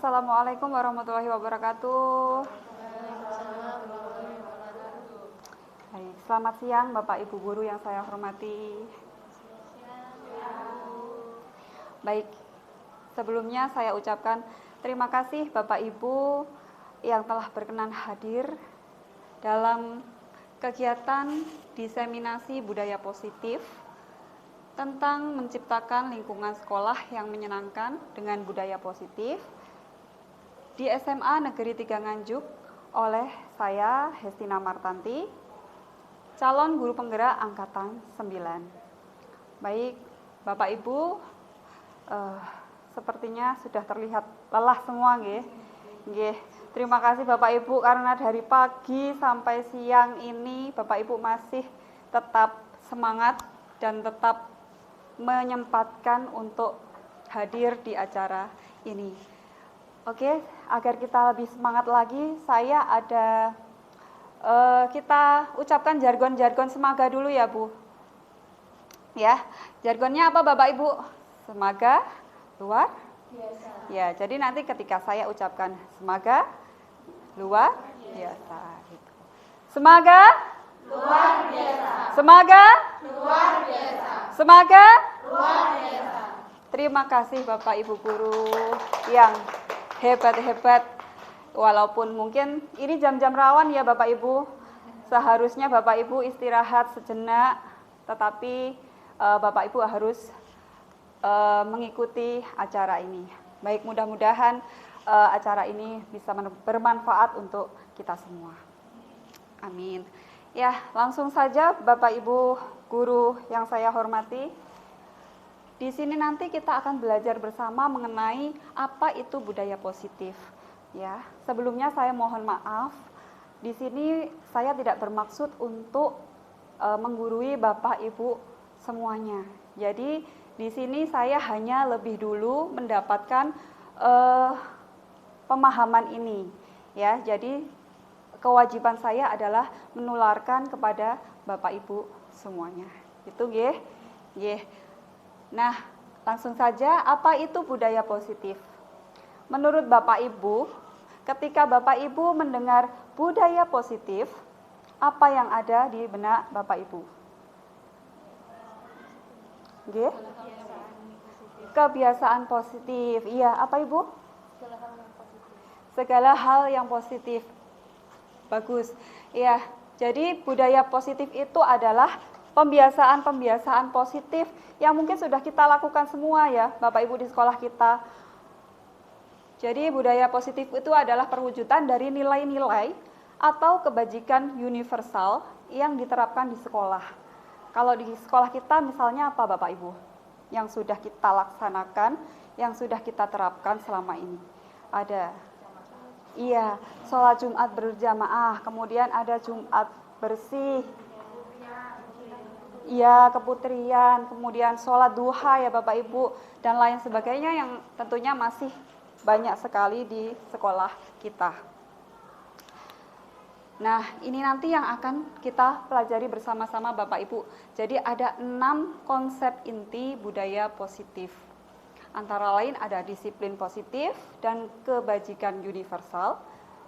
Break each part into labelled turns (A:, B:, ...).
A: Assalamualaikum warahmatullahi wabarakatuh. Baik, selamat siang Bapak Ibu Guru yang saya hormati. Baik, sebelumnya saya ucapkan terima kasih Bapak Ibu yang telah berkenan hadir dalam kegiatan diseminasi budaya positif tentang menciptakan lingkungan sekolah yang menyenangkan dengan budaya positif di SMA Negeri 3 Nganjuk oleh saya Hestina Martanti, calon guru penggerak angkatan 9. Baik, Bapak Ibu, sepertinya sudah terlihat lelah semua nggih. Nggih. Terima kasih Bapak Ibu karena dari pagi sampai siang ini Bapak Ibu masih tetap semangat dan tetap menyempatkan untuk hadir di acara ini. Oke, agar kita lebih semangat lagi, saya ada kita ucapkan jargon-jargon semaga dulu ya Bu. Ya, jargonnya apa Bapak Ibu? Semaga, luar biasa. Ya, jadi nanti ketika saya ucapkan semaga, luar biasa. Gitu. Semaga, luar biasa. Semaga, luar biasa. Semaga, luar biasa. Terima kasih Bapak Ibu Guru yang hebat-hebat. Walaupun mungkin ini jam-jam rawan ya Bapak Ibu, seharusnya Bapak Ibu istirahat sejenak, tetapi Bapak Ibu harus mengikuti acara ini. Baik, mudah-mudahan acara ini bisa bermanfaat untuk kita semua. Amin. Ya, langsung saja Bapak Ibu Guru yang saya hormati. Di sini nanti kita akan belajar bersama mengenai apa itu budaya positif. Ya, sebelumnya saya mohon maaf. Di sini saya tidak bermaksud untuk menggurui Bapak Ibu semuanya. Jadi di sini saya hanya lebih dulu mendapatkan pemahaman ini. Ya, jadi kewajiban saya adalah menularkan kepada Bapak Ibu semuanya. Itu nggih. Nggih. Nah, langsung saja, apa itu budaya positif? Menurut Bapak Ibu, ketika Bapak Ibu mendengar budaya positif, apa yang ada di benak Bapak Ibu? Nggih? Kebiasaan positif. Iya, apa Ibu? Segala hal yang positif. Bagus. Iya, jadi budaya positif itu adalah pembiasaan-pembiasaan positif yang mungkin sudah kita lakukan semua ya Bapak Ibu di sekolah kita. Jadi budaya positif itu adalah perwujudan dari nilai-nilai atau kebajikan universal yang diterapkan di sekolah. Kalau di sekolah kita misalnya apa Bapak Ibu? Yang sudah kita laksanakan, yang sudah kita terapkan selama ini. Ada, iya, sholat Jumat berjamaah, kemudian ada Jumat bersih, iya, keputrian, kemudian sholat duha ya Bapak Ibu, dan lain sebagainya yang tentunya masih banyak sekali di sekolah kita. Nah, ini nanti yang akan kita pelajari bersama-sama Bapak Ibu. Jadi ada 6 konsep inti budaya positif. Antara lain ada disiplin positif dan kebajikan universal.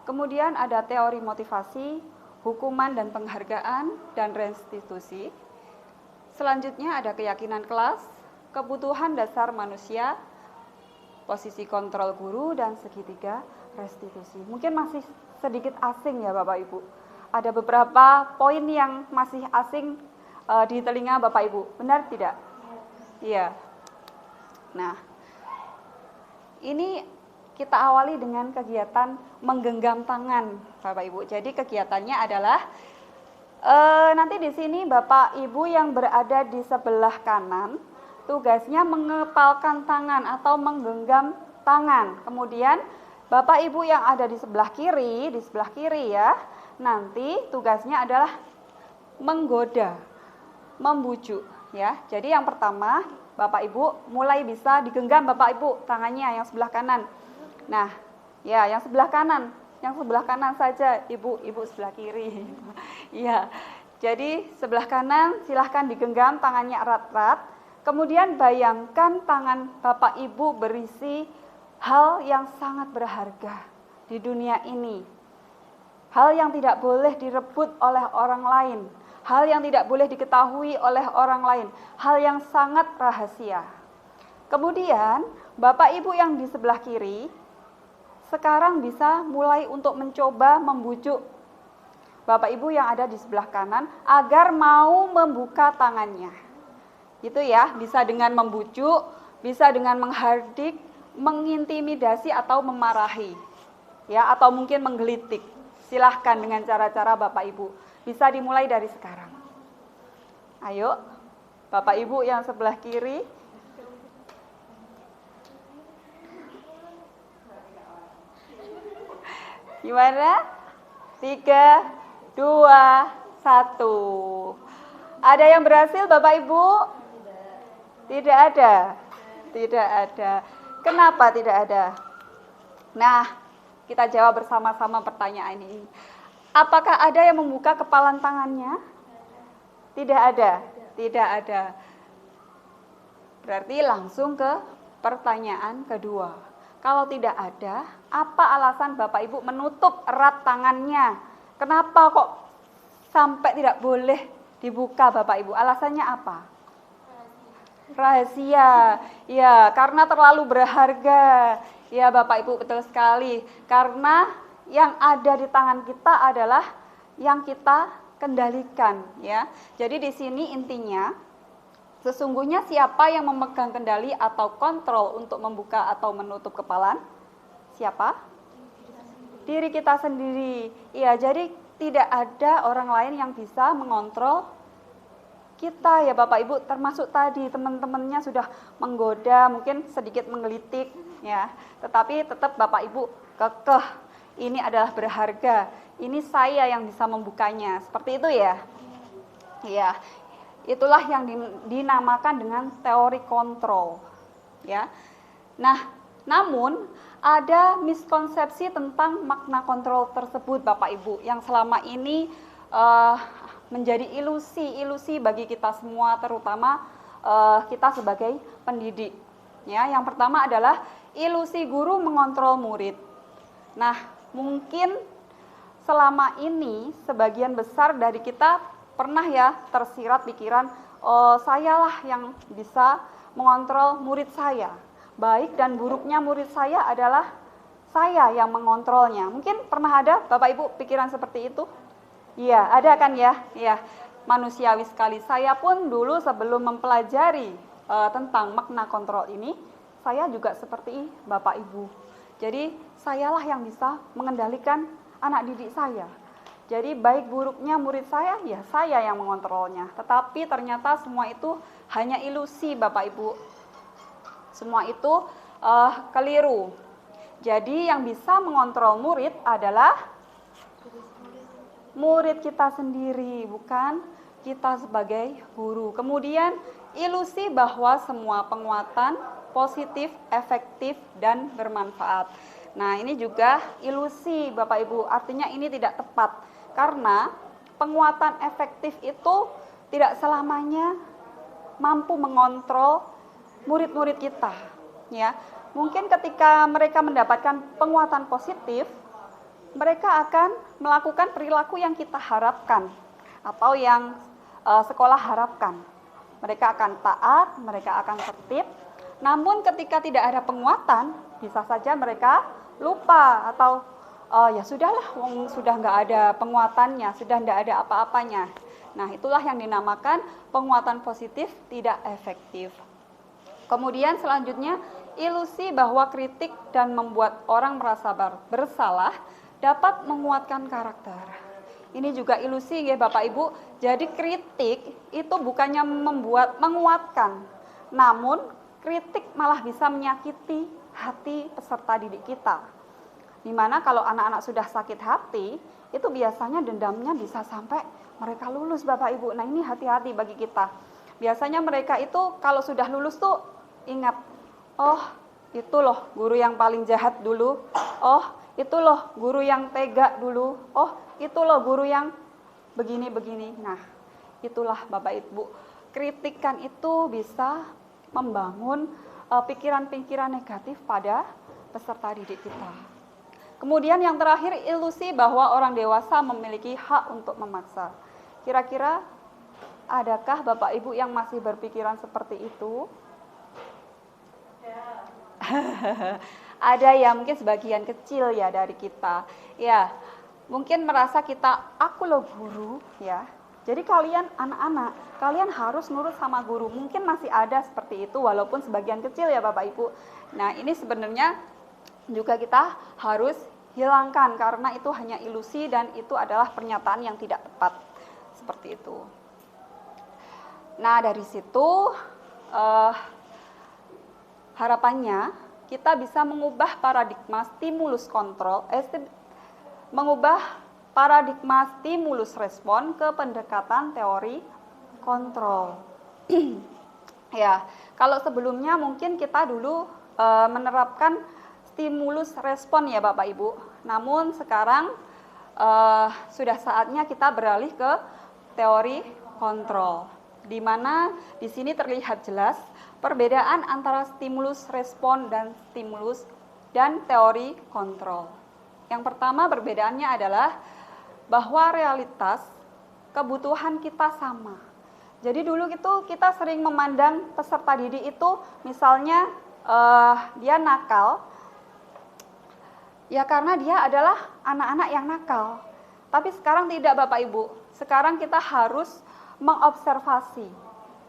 A: Kemudian ada teori motivasi, hukuman dan penghargaan, dan restitusi. Selanjutnya ada keyakinan kelas, kebutuhan dasar manusia, posisi kontrol guru, dan segitiga restitusi. Mungkin masih sedikit asing ya Bapak Ibu. Ada beberapa poin yang masih asing di telinga Bapak Ibu. Benar tidak? Iya. Nah, ini kita awali dengan kegiatan menggenggam tangan Bapak Ibu. Jadi kegiatannya adalah nanti di sini Bapak Ibu yang berada di sebelah kanan tugasnya mengepalkan tangan atau menggenggam tangan. Kemudian Bapak Ibu yang ada di sebelah kiri ya, nanti tugasnya adalah menggoda, membujuk ya. Jadi yang pertama Bapak Ibu mulai bisa digenggam Bapak Ibu tangannya yang sebelah kanan. Nah, ya yang sebelah kanan saja, Ibu sebelah kiri. Iya. Jadi sebelah kanan silahkan digenggam tangannya erat-erat. Kemudian bayangkan tangan Bapak Ibu berisi hal yang sangat berharga di dunia ini. Hal yang tidak boleh direbut oleh orang lain, hal yang tidak boleh diketahui oleh orang lain, hal yang sangat rahasia. Kemudian, Bapak Ibu yang di sebelah kiri sekarang bisa mulai untuk mencoba membujuk Bapak Ibu yang ada di sebelah kanan agar mau membuka tangannya. Itu ya, bisa dengan membujuk, bisa dengan menghardik, mengintimidasi atau memarahi. Ya, atau mungkin menggelitik. Silahkan dengan cara-cara Bapak Ibu. Bisa dimulai dari sekarang. Ayo, Bapak Ibu yang sebelah kiri. Gimana? 3, 2, 1. Ada yang berhasil Bapak Ibu? Tidak ada. Tidak ada. Kenapa tidak ada? Nah, kita jawab bersama-sama pertanyaan ini. Apakah ada yang membuka kepalan tangannya? Tidak ada. Tidak ada. Berarti langsung ke pertanyaan kedua. Kalau tidak ada, apa alasan Bapak Ibu menutup erat tangannya? Kenapa kok sampai tidak boleh dibuka Bapak Ibu? Alasannya apa? Rahasia. Ya, karena terlalu berharga. Ya Bapak Ibu, betul sekali. Karena yang ada di tangan kita adalah yang kita kendalikan, ya. Jadi di sini intinya sesungguhnya siapa yang memegang kendali atau kontrol untuk membuka atau menutup kepalan? Siapa? Diri kita sendiri. Iya, jadi tidak ada orang lain yang bisa mengontrol kita ya Bapak Ibu, termasuk tadi teman-temannya sudah menggoda, mungkin sedikit menggelitik ya. Tetapi tetap Bapak Ibu kekeh, ini adalah berharga. Ini saya yang bisa membukanya. Seperti itu ya. Ya. Itulah yang dinamakan dengan teori kontrol. Ya. Nah, namun ada miskonsepsi tentang makna kontrol tersebut Bapak Ibu yang selama ini menjadi ilusi bagi kita semua, terutama kita sebagai pendidik. Ya, yang pertama adalah ilusi guru mengontrol murid. Nah, mungkin selama ini sebagian besar dari kita pernah ya tersirat pikiran, sayalah yang bisa mengontrol murid saya. Baik dan buruknya murid saya adalah saya yang mengontrolnya. Mungkin pernah ada Bapak Ibu pikiran seperti itu? Iya, ada kan ya? Iya, manusiawi sekali. Saya pun dulu sebelum mempelajari tentang makna kontrol ini, saya juga seperti Bapak Ibu. Jadi, sayalah yang bisa mengendalikan anak didik saya. Jadi, baik buruknya murid saya, ya saya yang mengontrolnya. Tetapi ternyata semua itu hanya ilusi Bapak Ibu. Semua itu keliru. Jadi, yang bisa mengontrol murid adalah murid kita sendiri, bukan kita sebagai guru. Kemudian ilusi bahwa semua penguatan positif, efektif, dan bermanfaat. Nah, ini juga ilusi Bapak Ibu, artinya ini tidak tepat. Karena penguatan efektif itu tidak selamanya mampu mengontrol murid-murid kita. Ya, mungkin ketika mereka mendapatkan penguatan positif, mereka akan melakukan perilaku yang kita harapkan atau yang sekolah harapkan. Mereka akan taat, mereka akan tertib. Namun ketika tidak ada penguatan, bisa saja mereka lupa atau ya sudahlah, sudah nggak ada penguatannya, sudah nggak ada apa-apanya. Nah, itulah yang dinamakan penguatan positif tidak efektif. Kemudian selanjutnya, ilusi bahwa kritik dan membuat orang merasa bersalah dapat menguatkan karakter. Ini juga ilusi ya Bapak Ibu. Jadi kritik itu bukannya menguatkan, namun kritik malah bisa menyakiti hati peserta didik kita. Dimana kalau anak-anak sudah sakit hati, itu biasanya dendamnya bisa sampai mereka lulus Bapak Ibu. Nah, ini hati-hati bagi kita. Biasanya mereka itu kalau sudah lulus tuh ingat, oh itu loh guru yang paling jahat dulu, oh itu loh guru yang tega dulu, oh itu loh guru yang begini-begini. Nah, itulah Bapak Ibu, kritikan itu bisa membangun pikiran-pikiran negatif pada peserta didik kita. Kemudian yang terakhir, ilusi bahwa orang dewasa memiliki hak untuk memaksa. Kira-kira adakah Bapak Ibu yang masih berpikiran seperti itu? Ada ya, mungkin sebagian kecil ya dari kita. Ya, mungkin merasa kita, aku loh guru ya. Jadi kalian anak-anak, kalian harus nurut sama guru. Mungkin masih ada seperti itu walaupun sebagian kecil ya Bapak Ibu. Nah, ini sebenarnya juga kita harus hilangkan karena itu hanya ilusi dan itu adalah pernyataan yang tidak tepat. Seperti itu. Nah, dari situ harapannya kita bisa mengubah paradigma stimulus kontrol, mengubah paradigma stimulus respon ke pendekatan teori kontrol. Ya, kalau sebelumnya mungkin kita dulu menerapkan stimulus respon ya Bapak Ibu. Namun sekarang sudah saatnya kita beralih ke teori kontrol, di mana di sini terlihat jelas perbedaan antara stimulus respon dan teori kontrol. Yang pertama perbedaannya adalah bahwa realitas kebutuhan kita sama. Jadi dulu itu kita sering memandang peserta didik itu misalnya dia nakal, ya karena dia adalah anak-anak yang nakal. Tapi sekarang tidak Bapak Ibu, sekarang kita harus mengobservasi.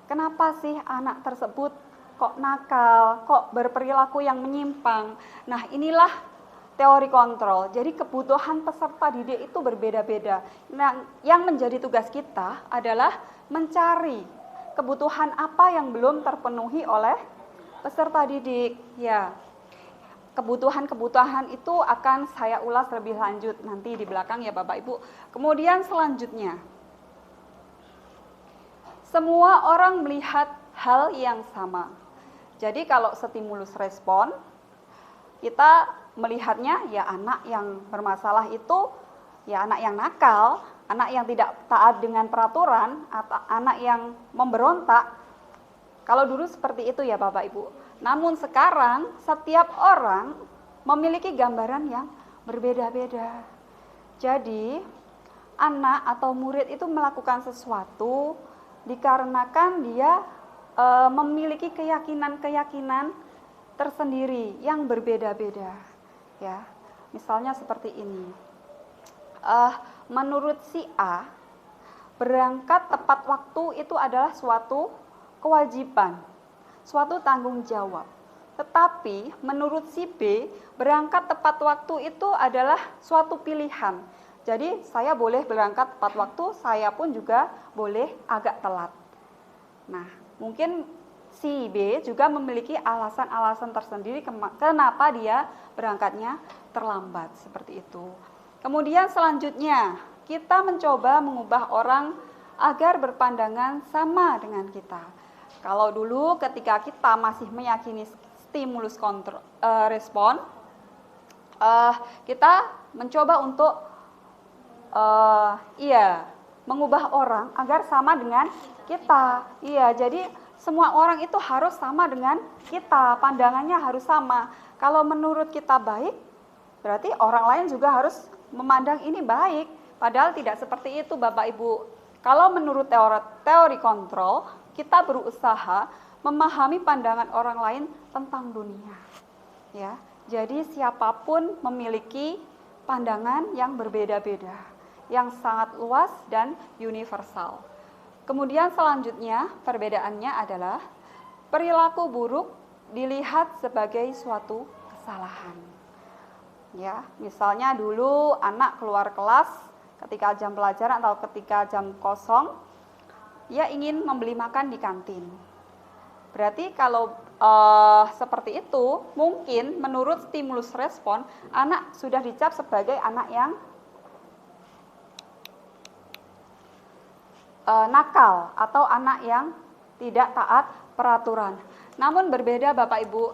A: Kenapa sih anak tersebut kok nakal, kok berperilaku yang menyimpang. Nah inilah teori kontrol. Jadi kebutuhan peserta didik itu berbeda-beda. Nah, yang menjadi tugas kita adalah mencari kebutuhan apa yang belum terpenuhi oleh peserta didik. Ya, kebutuhan-kebutuhan itu akan saya ulas lebih lanjut nanti di belakang ya Bapak Ibu. Kemudian selanjutnya, semua orang melihat hal yang sama. Jadi kalau stimulus respon, kita melihatnya ya anak yang bermasalah itu ya anak yang nakal, anak yang tidak taat dengan peraturan, atau anak yang memberontak. Kalau dulu seperti itu ya Bapak Ibu. Namun sekarang setiap orang memiliki gambaran yang berbeda-beda. Jadi anak atau murid itu melakukan sesuatu dikarenakan dia memiliki keyakinan-keyakinan tersendiri yang berbeda-beda. Ya, misalnya seperti ini. Menurut si A, berangkat tepat waktu itu adalah suatu kewajiban, suatu tanggung jawab. Tetapi menurut si B, berangkat tepat waktu itu adalah suatu pilihan. Jadi saya boleh berangkat tepat waktu, saya pun juga boleh agak telat. Nah, mungkin si B juga memiliki alasan-alasan tersendiri kenapa dia berangkatnya terlambat, seperti itu. Kemudian selanjutnya, kita mencoba mengubah orang agar berpandangan sama dengan kita. Kalau dulu ketika kita masih meyakini stimulus respon, kita mencoba untuk mengubah orang agar sama dengan kita. Iya, jadi semua orang itu harus sama dengan kita, pandangannya harus sama. Kalau menurut kita baik, berarti orang lain juga harus memandang ini baik. Padahal tidak seperti itu Bapak Ibu. Kalau menurut teori kontrol, kita berusaha memahami pandangan orang lain tentang dunia. Ya, jadi siapapun memiliki pandangan yang berbeda-beda, yang sangat luas dan universal. Kemudian selanjutnya perbedaannya adalah perilaku buruk dilihat sebagai suatu kesalahan. Ya, misalnya dulu anak keluar kelas ketika jam pelajaran atau ketika jam kosong, ia ingin membeli makan di kantin. Berarti kalau seperti itu, mungkin menurut stimulus respon, anak sudah dicap sebagai anak yang nakal atau anak yang tidak taat peraturan. Namun berbeda Bapak Ibu.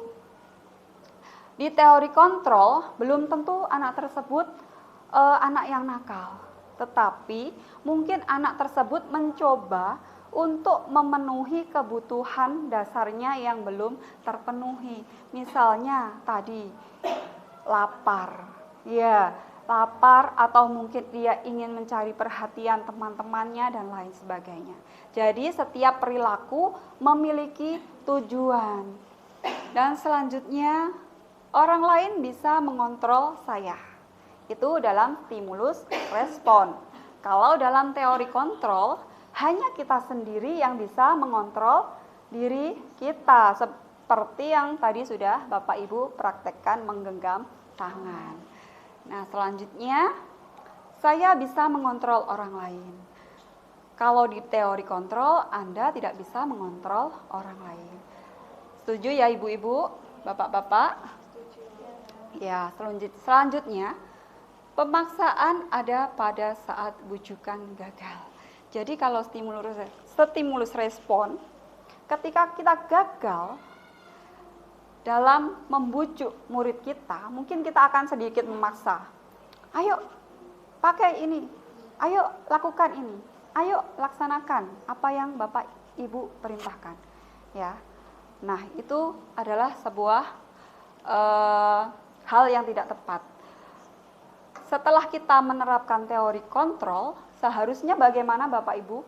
A: Di teori kontrol belum tentu anak tersebut anak yang nakal. Tetapi mungkin anak tersebut mencoba untuk memenuhi kebutuhan dasarnya yang belum terpenuhi. Misalnya tadi lapar, ya lapar, atau mungkin dia ingin mencari perhatian teman-temannya dan lain sebagainya. Jadi setiap perilaku memiliki tujuan. Dan selanjutnya, orang lain bisa mengontrol saya. Itu dalam stimulus respon. Kalau dalam teori kontrol, hanya kita sendiri yang bisa mengontrol diri kita. Seperti yang tadi sudah Bapak Ibu praktekkan menggenggam tangan. Nah, selanjutnya saya bisa mengontrol orang lain. Kalau di teori kontrol, Anda tidak bisa mengontrol orang lain. Setuju ya Ibu-ibu, Bapak-bapak? Ya, selanjutnya pemaksaan ada pada saat bujukan gagal. Jadi kalau stimulus respon, ketika kita gagal dalam membujuk murid kita, mungkin kita akan sedikit memaksa. Ayo, pakai ini. Ayo, lakukan ini. Ayo, laksanakan apa yang Bapak Ibu perintahkan. Ya. Nah, itu adalah sebuah hal yang tidak tepat. Setelah kita menerapkan teori kontrol, seharusnya bagaimana Bapak Ibu?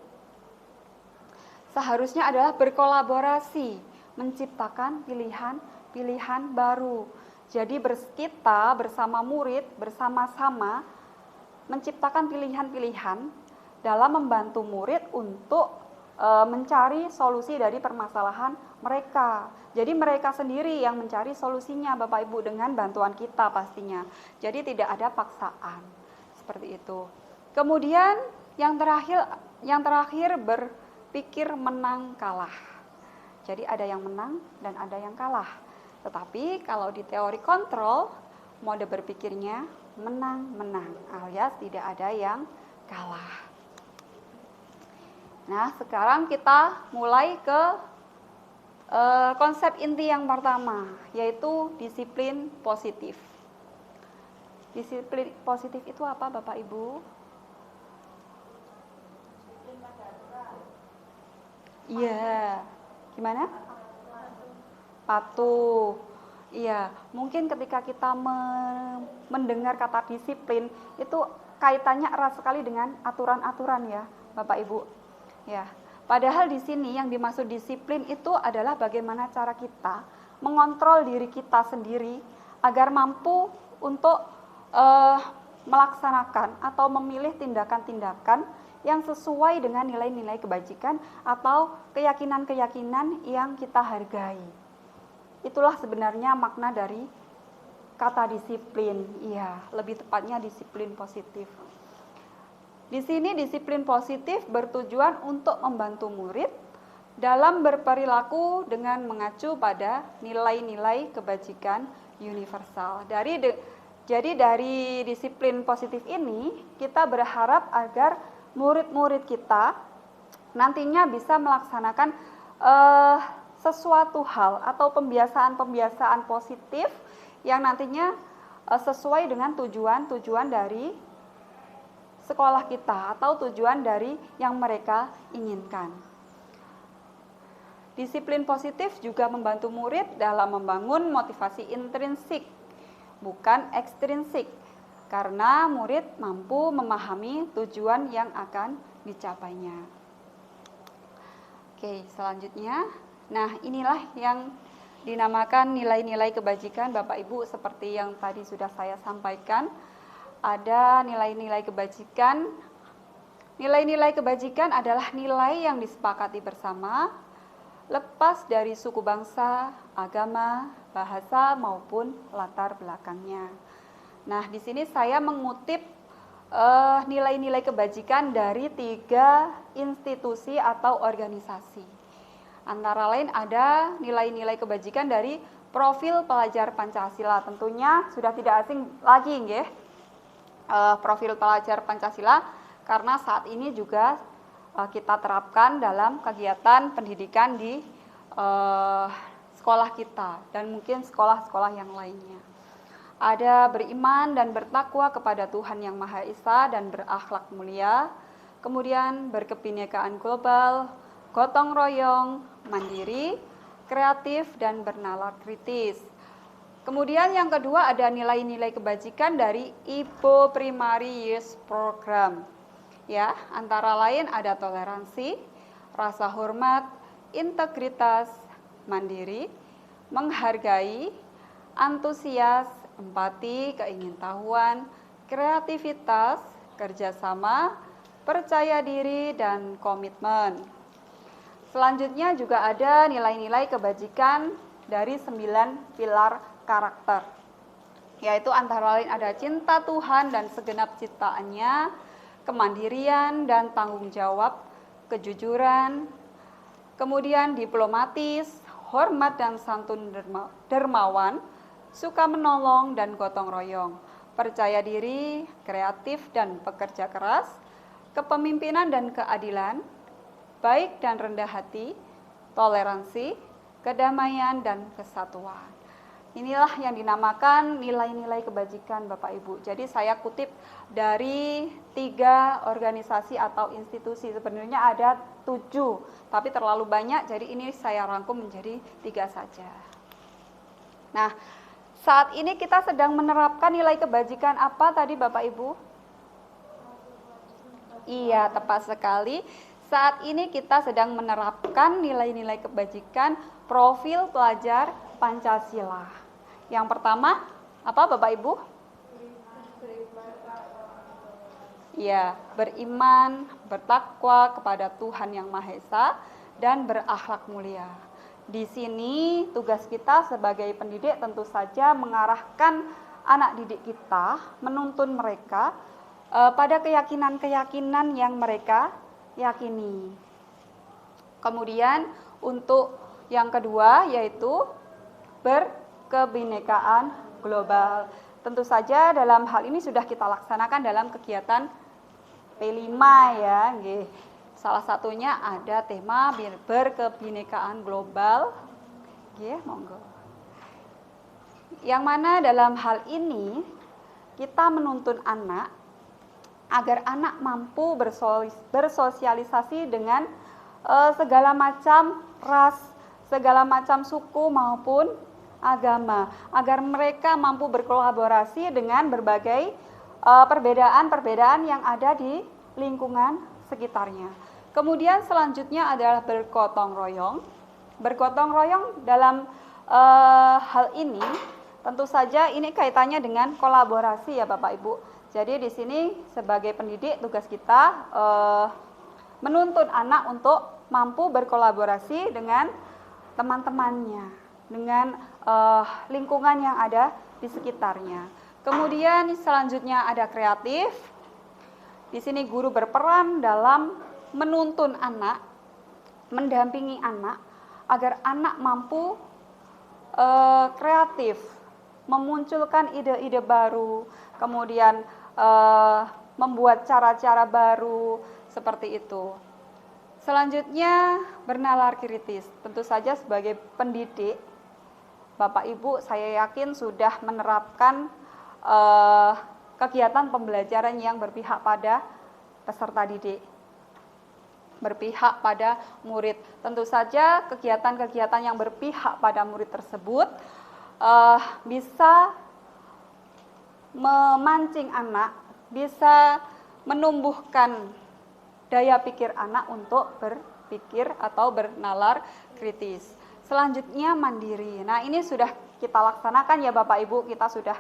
A: Seharusnya adalah berkolaborasi, menciptakan pilihan baru. Jadi kita bersama murid, bersama-sama menciptakan pilihan-pilihan dalam membantu murid untuk mencari solusi dari permasalahan mereka. Jadi mereka sendiri yang mencari solusinya Bapak Ibu dengan bantuan kita pastinya. Jadi tidak ada paksaan. Seperti itu. Kemudian yang terakhir berpikir menang kalah. Jadi ada yang menang dan ada yang kalah. Tetapi kalau di teori kontrol, mode berpikirnya menang-menang alias tidak ada yang kalah. Nah, sekarang kita mulai ke konsep inti yang pertama, yaitu disiplin positif. Disiplin positif itu apa Bapak Ibu? Iya. Gimana? Patuh. Iya, mungkin ketika kita mendengar kata disiplin, itu kaitannya erat sekali dengan aturan-aturan ya, Bapak Ibu. Ya, padahal di sini yang dimaksud disiplin itu adalah bagaimana cara kita mengontrol diri kita sendiri agar mampu untuk melaksanakan atau memilih tindakan-tindakan yang sesuai dengan nilai-nilai kebajikan atau keyakinan-keyakinan yang kita hargai. Itulah sebenarnya makna dari kata disiplin. Iya, lebih tepatnya disiplin positif. Di sini disiplin positif bertujuan untuk membantu murid dalam berperilaku dengan mengacu pada nilai-nilai kebajikan universal. Jadi dari disiplin positif ini kita berharap agar murid-murid kita nantinya bisa melaksanakan sesuatu hal atau pembiasaan-pembiasaan positif yang nantinya sesuai dengan tujuan dari sekolah kita atau tujuan dari yang mereka inginkan. Disiplin positif juga membantu murid dalam membangun motivasi intrinsik, bukan ekstrinsik, karena murid mampu memahami tujuan yang akan dicapainya. Oke, selanjutnya, nah inilah yang dinamakan nilai-nilai kebajikan Bapak Ibu seperti yang tadi sudah saya sampaikan. Ada nilai-nilai kebajikan. Nilai-nilai kebajikan adalah nilai yang disepakati bersama, lepas dari suku bangsa, agama, bahasa maupun latar belakangnya. Nah, di sini saya mengutip nilai-nilai kebajikan dari 3 institusi atau organisasi. Antara lain ada nilai-nilai kebajikan dari Profil Pelajar Pancasila. Tentunya sudah tidak asing lagi nggih. Profil Pelajar Pancasila karena saat ini juga kita terapkan dalam kegiatan pendidikan di sekolah kita dan mungkin sekolah-sekolah yang lainnya. Ada beriman dan bertakwa kepada Tuhan Yang Maha Esa dan berakhlak mulia, kemudian berkebinekaan global, gotong royong, mandiri, kreatif, dan bernalar kritis. Kemudian yang kedua ada nilai-nilai kebajikan dari IPO Primary Youth Program. Ya, antara lain ada toleransi, rasa hormat, integritas, mandiri, menghargai, antusias, empati, keingintahuan, kreativitas, kerjasama, percaya diri, dan komitmen. Selanjutnya juga ada nilai-nilai kebajikan dari 9 pilar karakter, yaitu antara lain ada cinta Tuhan dan segenap ciptaannya, kemandirian dan tanggung jawab, kejujuran, kemudian diplomatis, hormat dan santun dermawan, suka menolong dan gotong royong, percaya diri, kreatif dan pekerja keras, kepemimpinan dan keadilan, baik dan rendah hati, toleransi, kedamaian dan kesatuan. Inilah yang dinamakan nilai-nilai kebajikan Bapak Ibu. Jadi saya kutip dari 3 organisasi atau institusi. Sebenarnya ada 7, tapi terlalu banyak, jadi ini saya rangkum menjadi 3 saja. Nah, saat ini kita sedang menerapkan nilai kebajikan apa tadi Bapak Ibu? Iya, tepat sekali. Saat ini kita sedang menerapkan nilai-nilai kebajikan profil pelajar Pancasila. Yang pertama, apa Bapak Ibu? Ya, beriman, bertakwa kepada Tuhan Yang Maha Esa, dan berakhlak mulia. Di sini tugas kita sebagai pendidik tentu saja mengarahkan anak didik kita, menuntun mereka pada keyakinan-keyakinan yang mereka yakini. Kemudian untuk yang kedua yaitu berkebinekaan global. Tentu saja dalam hal ini sudah kita laksanakan dalam kegiatan P5 ya. Salah satunya ada tema berkebinekaan global. Monggo. Yang mana dalam hal ini kita menuntun anak agar anak mampu bersosialisasi dengan segala macam ras, segala macam suku maupun agama, agar mereka mampu berkolaborasi dengan berbagai perbedaan-perbedaan yang ada di lingkungan sekitarnya. Kemudian selanjutnya adalah bergotong royong. Bergotong royong dalam hal ini tentu saja ini kaitannya dengan kolaborasi ya Bapak Ibu. Jadi di sini sebagai pendidik tugas kita menuntun anak untuk mampu berkolaborasi dengan teman-temannya, dengan lingkungan yang ada di sekitarnya. Kemudian selanjutnya ada kreatif. Di sini guru berperan dalam menuntun anak, mendampingi anak agar anak mampu kreatif, memunculkan ide-ide baru, kemudian membuat cara-cara baru seperti itu. Selanjutnya bernalar kritis. Tentu saja sebagai pendidik, Bapak Ibu saya yakin sudah menerapkan kegiatan pembelajaran yang berpihak pada peserta didik, berpihak pada murid. Tentu saja kegiatan-kegiatan yang berpihak pada murid tersebut bisa memancing anak, bisa menumbuhkan daya pikir anak untuk berpikir atau bernalar kritis. Selanjutnya mandiri. Nah, ini sudah kita laksanakan ya Bapak Ibu, kita sudah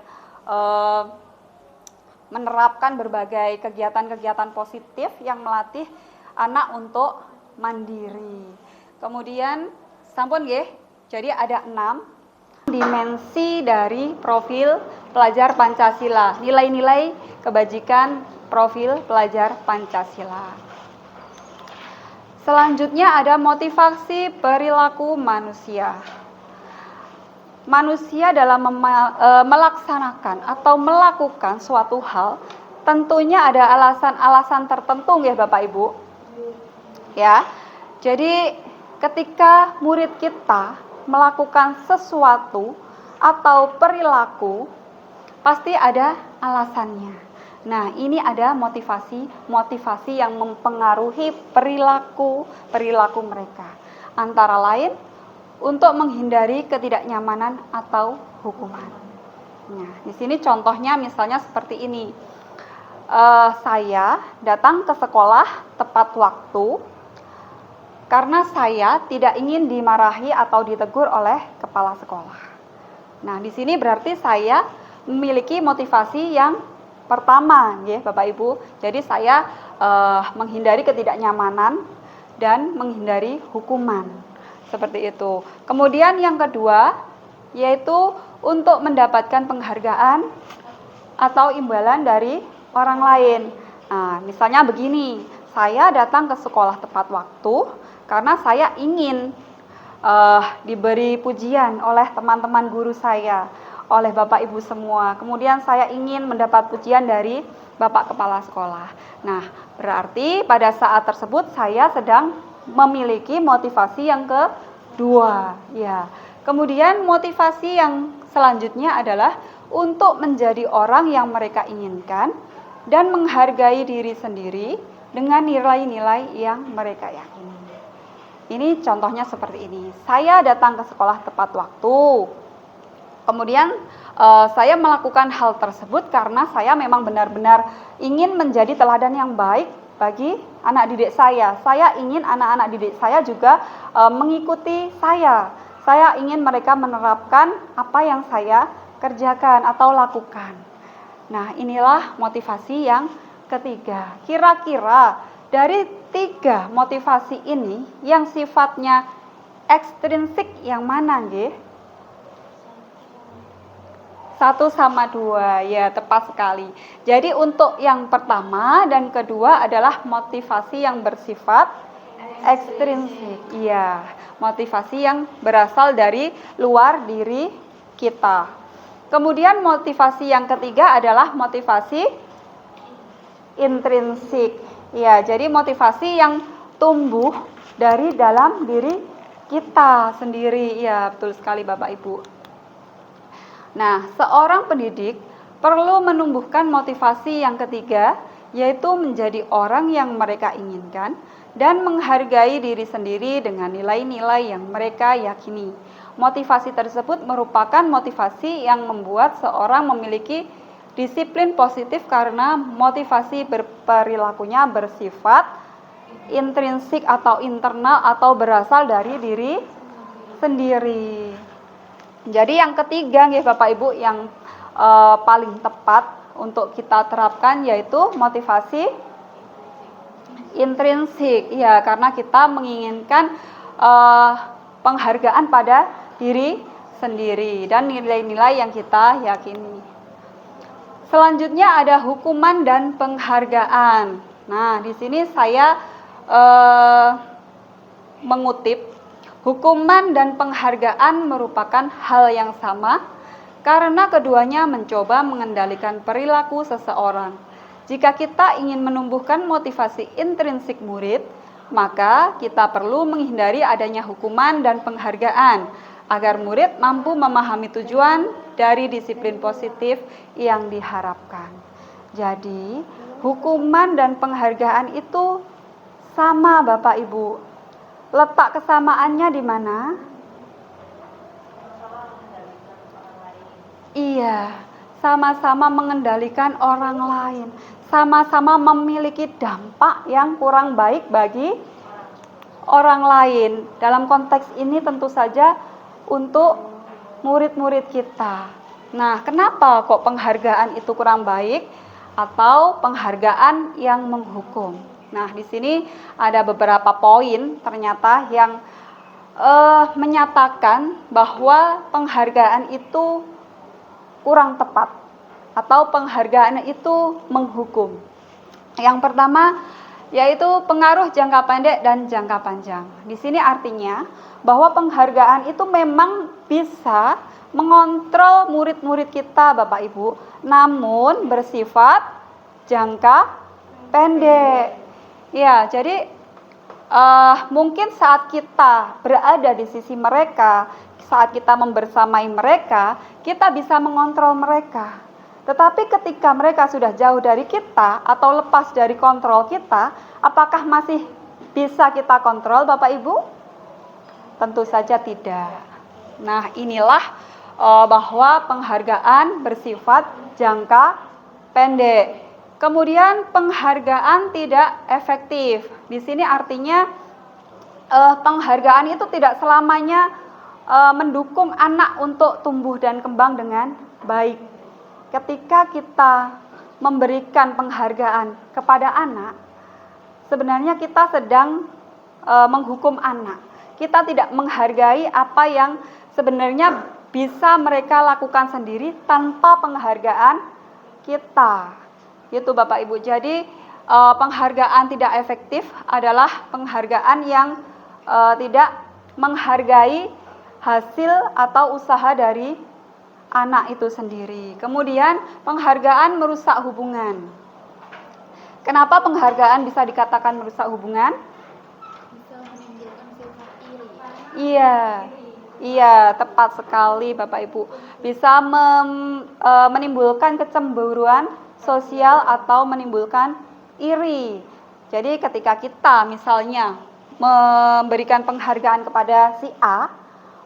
A: menerapkan berbagai kegiatan-kegiatan positif yang melatih anak untuk mandiri. Kemudian sampun nggih. Jadi ada 6 dimensi dari profil pelajar Pancasila, nilai-nilai kebajikan profil pelajar Pancasila. Selanjutnya ada motivasi perilaku manusia. Manusia dalam melaksanakan atau melakukan suatu hal tentunya ada alasan-alasan tertentu ya Bapak Ibu. Ya. Jadi ketika murid kita melakukan sesuatu atau perilaku pasti ada alasannya. Nah, ini ada motivasi yang mempengaruhi perilaku mereka. Antara lain untuk menghindari ketidaknyamanan atau hukuman. Nah, di sini contohnya misalnya seperti ini. Saya datang ke sekolah tepat waktu karena saya tidak ingin dimarahi atau ditegur oleh kepala sekolah. Nah, di sini berarti saya memiliki motivasi yang pertama, ya Bapak Ibu. Jadi saya menghindari ketidaknyamanan dan menghindari hukuman. Seperti itu. Kemudian yang kedua, yaitu untuk mendapatkan penghargaan atau imbalan dari orang lain. Nah, misalnya begini, saya datang ke sekolah tepat waktu karena saya ingin diberi pujian oleh teman-teman guru saya, oleh Bapak Ibu semua. Kemudian saya ingin mendapat pujian dari Bapak Kepala Sekolah. Nah, berarti pada saat tersebut saya sedang memiliki motivasi yang kedua, ya. Kemudian motivasi yang selanjutnya adalah untuk menjadi orang yang mereka inginkan dan menghargai diri sendiri dengan nilai-nilai yang mereka yakini. Ini contohnya seperti ini. Saya datang ke sekolah tepat waktu. Kemudian saya melakukan hal tersebut karena saya memang benar-benar ingin menjadi teladan yang baik bagi anak didik saya. Saya ingin anak-anak didik saya juga mengikuti saya. Saya ingin mereka menerapkan apa yang saya kerjakan atau lakukan. Nah, inilah motivasi yang ketiga. Kira-kira dari 3 motivasi ini yang sifatnya ekstrinsik yang mana, nggih? 1 sama 2, ya tepat sekali. Jadi untuk yang pertama dan kedua adalah motivasi yang bersifat ekstrinsik. Iya, motivasi yang berasal dari luar diri kita. Kemudian motivasi yang ketiga adalah motivasi intrinsik. Ya, jadi motivasi yang tumbuh dari dalam diri kita sendiri. Ya, betul sekali Bapak Ibu. Nah, seorang pendidik perlu menumbuhkan motivasi yang ketiga, yaitu menjadi orang yang mereka inginkan dan menghargai diri sendiri dengan nilai-nilai yang mereka yakini. Motivasi tersebut merupakan motivasi yang membuat seorang memiliki disiplin positif karena motivasi perilakunya bersifat intrinsik atau internal atau berasal dari diri sendiri. Jadi yang ketiga nih Bapak Ibu yang paling tepat untuk kita terapkan yaitu motivasi intrinsik. Ya, karena kita menginginkan penghargaan pada diri sendiri dan nilai-nilai yang kita yakini. Selanjutnya ada hukuman dan penghargaan. Nah, di sini saya mengutip, hukuman dan penghargaan merupakan hal yang sama karena keduanya mencoba mengendalikan perilaku seseorang. Jika kita ingin menumbuhkan motivasi intrinsik murid, maka kita perlu menghindari adanya hukuman dan penghargaan agar murid mampu memahami tujuan dari disiplin positif yang diharapkan. Jadi, hukuman dan penghargaan itu sama Bapak Ibu. Letak kesamaannya di mana? Iya, sama-sama mengendalikan orang lain, sama-sama memiliki dampak yang kurang baik bagi orang lain. Dalam konteks ini tentu saja untuk murid-murid kita. Nah, kenapa kok penghargaan itu kurang baik atau penghargaan yang menghukum? Nah, di sini ada beberapa poin ternyata yang menyatakan bahwa penghargaan itu kurang tepat atau penghargaan itu menghukum. Yang pertama yaitu pengaruh jangka pendek dan jangka panjang. Di sini artinya bahwa penghargaan itu memang bisa mengontrol murid-murid kita Bapak Ibu, namun bersifat jangka pendek. Ya, jadi mungkin saat kita berada di sisi mereka, saat kita membersamai mereka, kita bisa mengontrol mereka. Tetapi ketika mereka sudah jauh dari kita atau lepas dari kontrol kita, apakah masih bisa kita kontrol, Bapak Ibu? Tentu saja tidak. Nah, inilah bahwa penghargaan bersifat jangka pendek. Kemudian penghargaan tidak efektif. Di sini artinya penghargaan itu tidak selamanya mendukung anak untuk tumbuh dan kembang dengan baik. Ketika kita memberikan penghargaan kepada anak, sebenarnya kita sedang menghukum anak. Kita tidak menghargai apa yang sebenarnya bisa mereka lakukan sendiri tanpa penghargaan kita. Itu Bapak Ibu. Jadi penghargaan tidak efektif adalah penghargaan yang tidak menghargai hasil atau usaha dari anak itu sendiri. Kemudian penghargaan merusak hubungan. Kenapa penghargaan bisa dikatakan merusak hubungan?
B: Bisa menimbulkan sifat iri.
A: Iya, tepat sekali Bapak Ibu. Bisa menimbulkan kecemburuan sosial atau menimbulkan iri. Jadi ketika kita misalnya memberikan penghargaan kepada si A,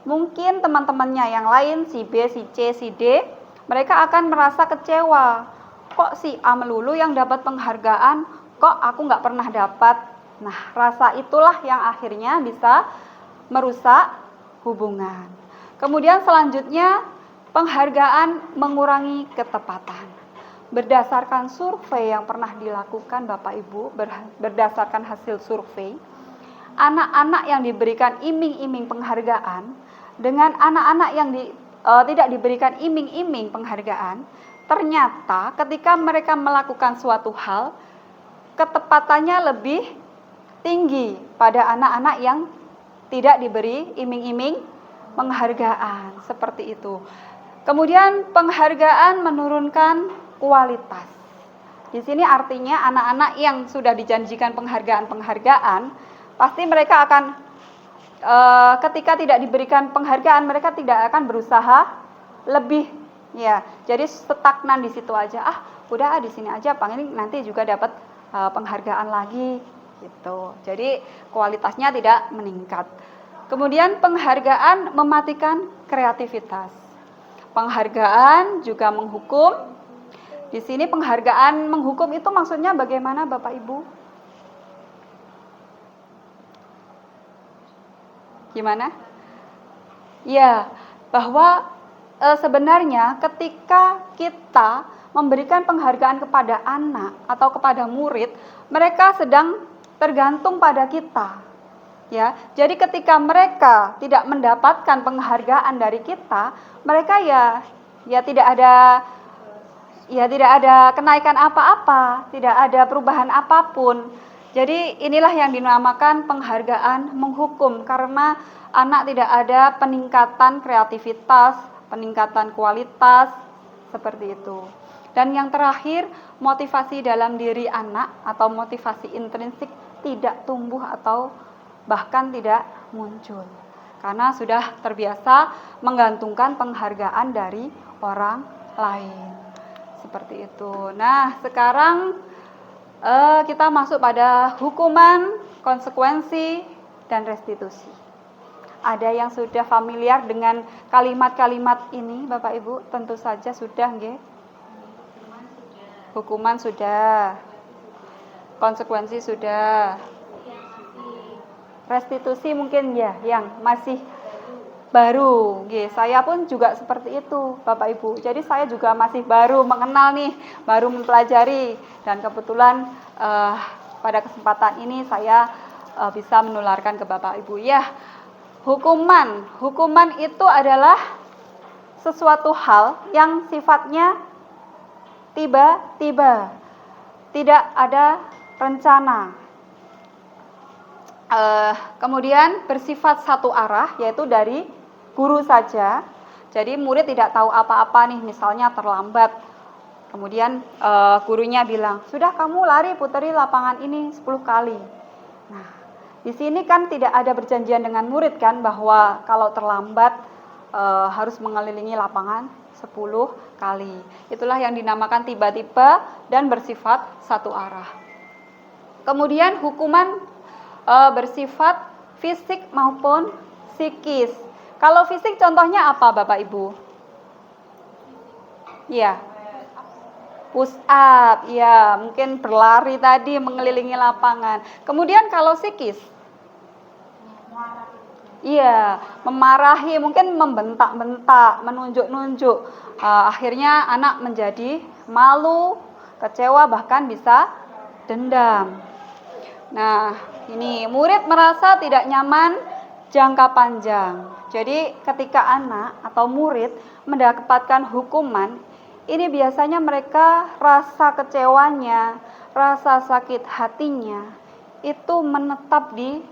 A: mungkin teman-temannya yang lain, si B, si C, si D, mereka akan merasa kecewa. Kok si A melulu yang dapat penghargaan, kok aku nggak pernah dapat. Nah, rasa itulah yang akhirnya bisa merusak hubungan. Kemudian selanjutnya, penghargaan mengurangi ketepatan. Berdasarkan survei yang pernah dilakukan Bapak Ibu, berdasarkan hasil survei, anak-anak yang diberikan iming-iming penghargaan dengan anak-anak yang tidak diberikan iming-iming penghargaan, ternyata ketika mereka melakukan suatu hal, ketepatannya lebih tinggi pada anak-anak yang tidak diberi iming-iming penghargaan, seperti itu. Kemudian penghargaan menurunkan kualitas. Di sini artinya anak-anak yang sudah dijanjikan penghargaan, pasti mereka akan ketika tidak diberikan penghargaan, mereka tidak akan berusaha lebih, ya. Jadi stagnan di situ aja. Udah di sini aja, paling nanti juga dapat penghargaan lagi, gitu. Jadi kualitasnya tidak meningkat. Kemudian penghargaan mematikan kreativitas. Penghargaan juga menghukum. Di sini penghargaan menghukum itu maksudnya bagaimana Bapak Ibu? Gimana? Ya, bahwa sebenarnya ketika kita memberikan penghargaan kepada anak atau kepada murid, mereka sedang tergantung pada kita. Ya, jadi ketika mereka tidak mendapatkan penghargaan dari kita, mereka ya tidak ada kenaikan apa-apa, tidak ada perubahan apapun. Jadi inilah yang dinamakan penghargaan menghukum, karena anak tidak ada peningkatan kreativitas, peningkatan kualitas, seperti itu. Dan yang terakhir, motivasi dalam diri anak atau motivasi intrinsik tidak tumbuh atau bahkan tidak muncul, karena sudah terbiasa menggantungkan penghargaan dari orang lain. Seperti itu. Nah, sekarang kita masuk pada hukuman, konsekuensi, dan restitusi. Ada yang sudah familiar dengan kalimat-kalimat ini, Bapak Ibu? Tentu saja sudah, nggih. Hukuman sudah. Konsekuensi sudah. Restitusi mungkin ya yang masih baru. Saya pun juga seperti itu, Bapak Ibu. Jadi saya juga masih baru mengenal nih, baru mempelajari, dan kebetulan pada kesempatan ini saya bisa menularkan ke Bapak Ibu. Ya, hukuman itu adalah sesuatu hal yang sifatnya tiba-tiba, tidak ada rencana. Kemudian bersifat satu arah, yaitu dari guru saja. Jadi murid tidak tahu apa-apa nih, misalnya terlambat. Kemudian gurunya bilang, sudah kamu lari puteri lapangan ini 10 kali. Nah, di sini kan tidak ada perjanjian dengan murid kan, bahwa kalau terlambat harus mengelilingi lapangan 10 kali. Itulah yang dinamakan tiba-tiba dan bersifat satu arah. Kemudian hukuman bersifat fisik maupun psikis. Kalau fisik contohnya apa Bapak Ibu? Ya, push up, ya mungkin berlari tadi mengelilingi lapangan. Kemudian kalau psikis? Iya, memarahi, mungkin membentak-bentak, menunjuk-nunjuk. Akhirnya anak menjadi malu, kecewa, bahkan bisa dendam. Nah, ini murid merasa tidak nyaman jangka panjang. Jadi ketika anak atau murid mendapatkan hukuman, ini biasanya mereka rasa kecewanya, rasa sakit hatinya itu menetap di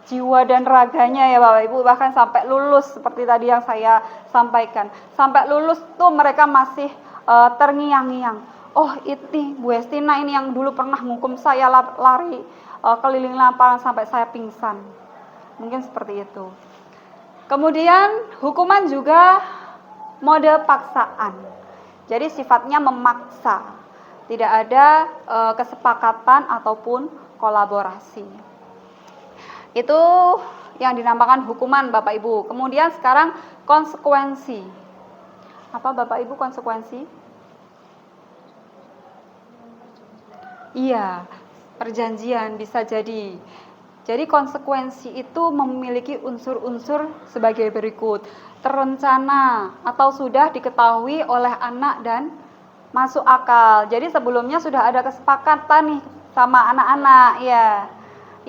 A: jiwa dan raganya ya Bapak Ibu, bahkan sampai lulus seperti tadi yang saya sampaikan. Sampai lulus tuh mereka masih terngiang-ngiang. Oh, ini Bu Estina ini yang dulu pernah menghukum saya lari keliling lapangan sampai saya pingsan. Mungkin seperti itu. Kemudian hukuman juga mode paksaan. Jadi sifatnya memaksa. Tidak ada kesepakatan ataupun kolaborasi. Itu yang dinamakan hukuman Bapak Ibu. Kemudian sekarang konsekuensi. Apa Bapak Ibu konsekuensi? Iya, perjanjian bisa jadi. Jadi konsekuensi itu memiliki unsur-unsur sebagai berikut. Terencana atau sudah diketahui oleh anak dan masuk akal. Jadi sebelumnya sudah ada kesepakatan nih sama anak-anak, ya.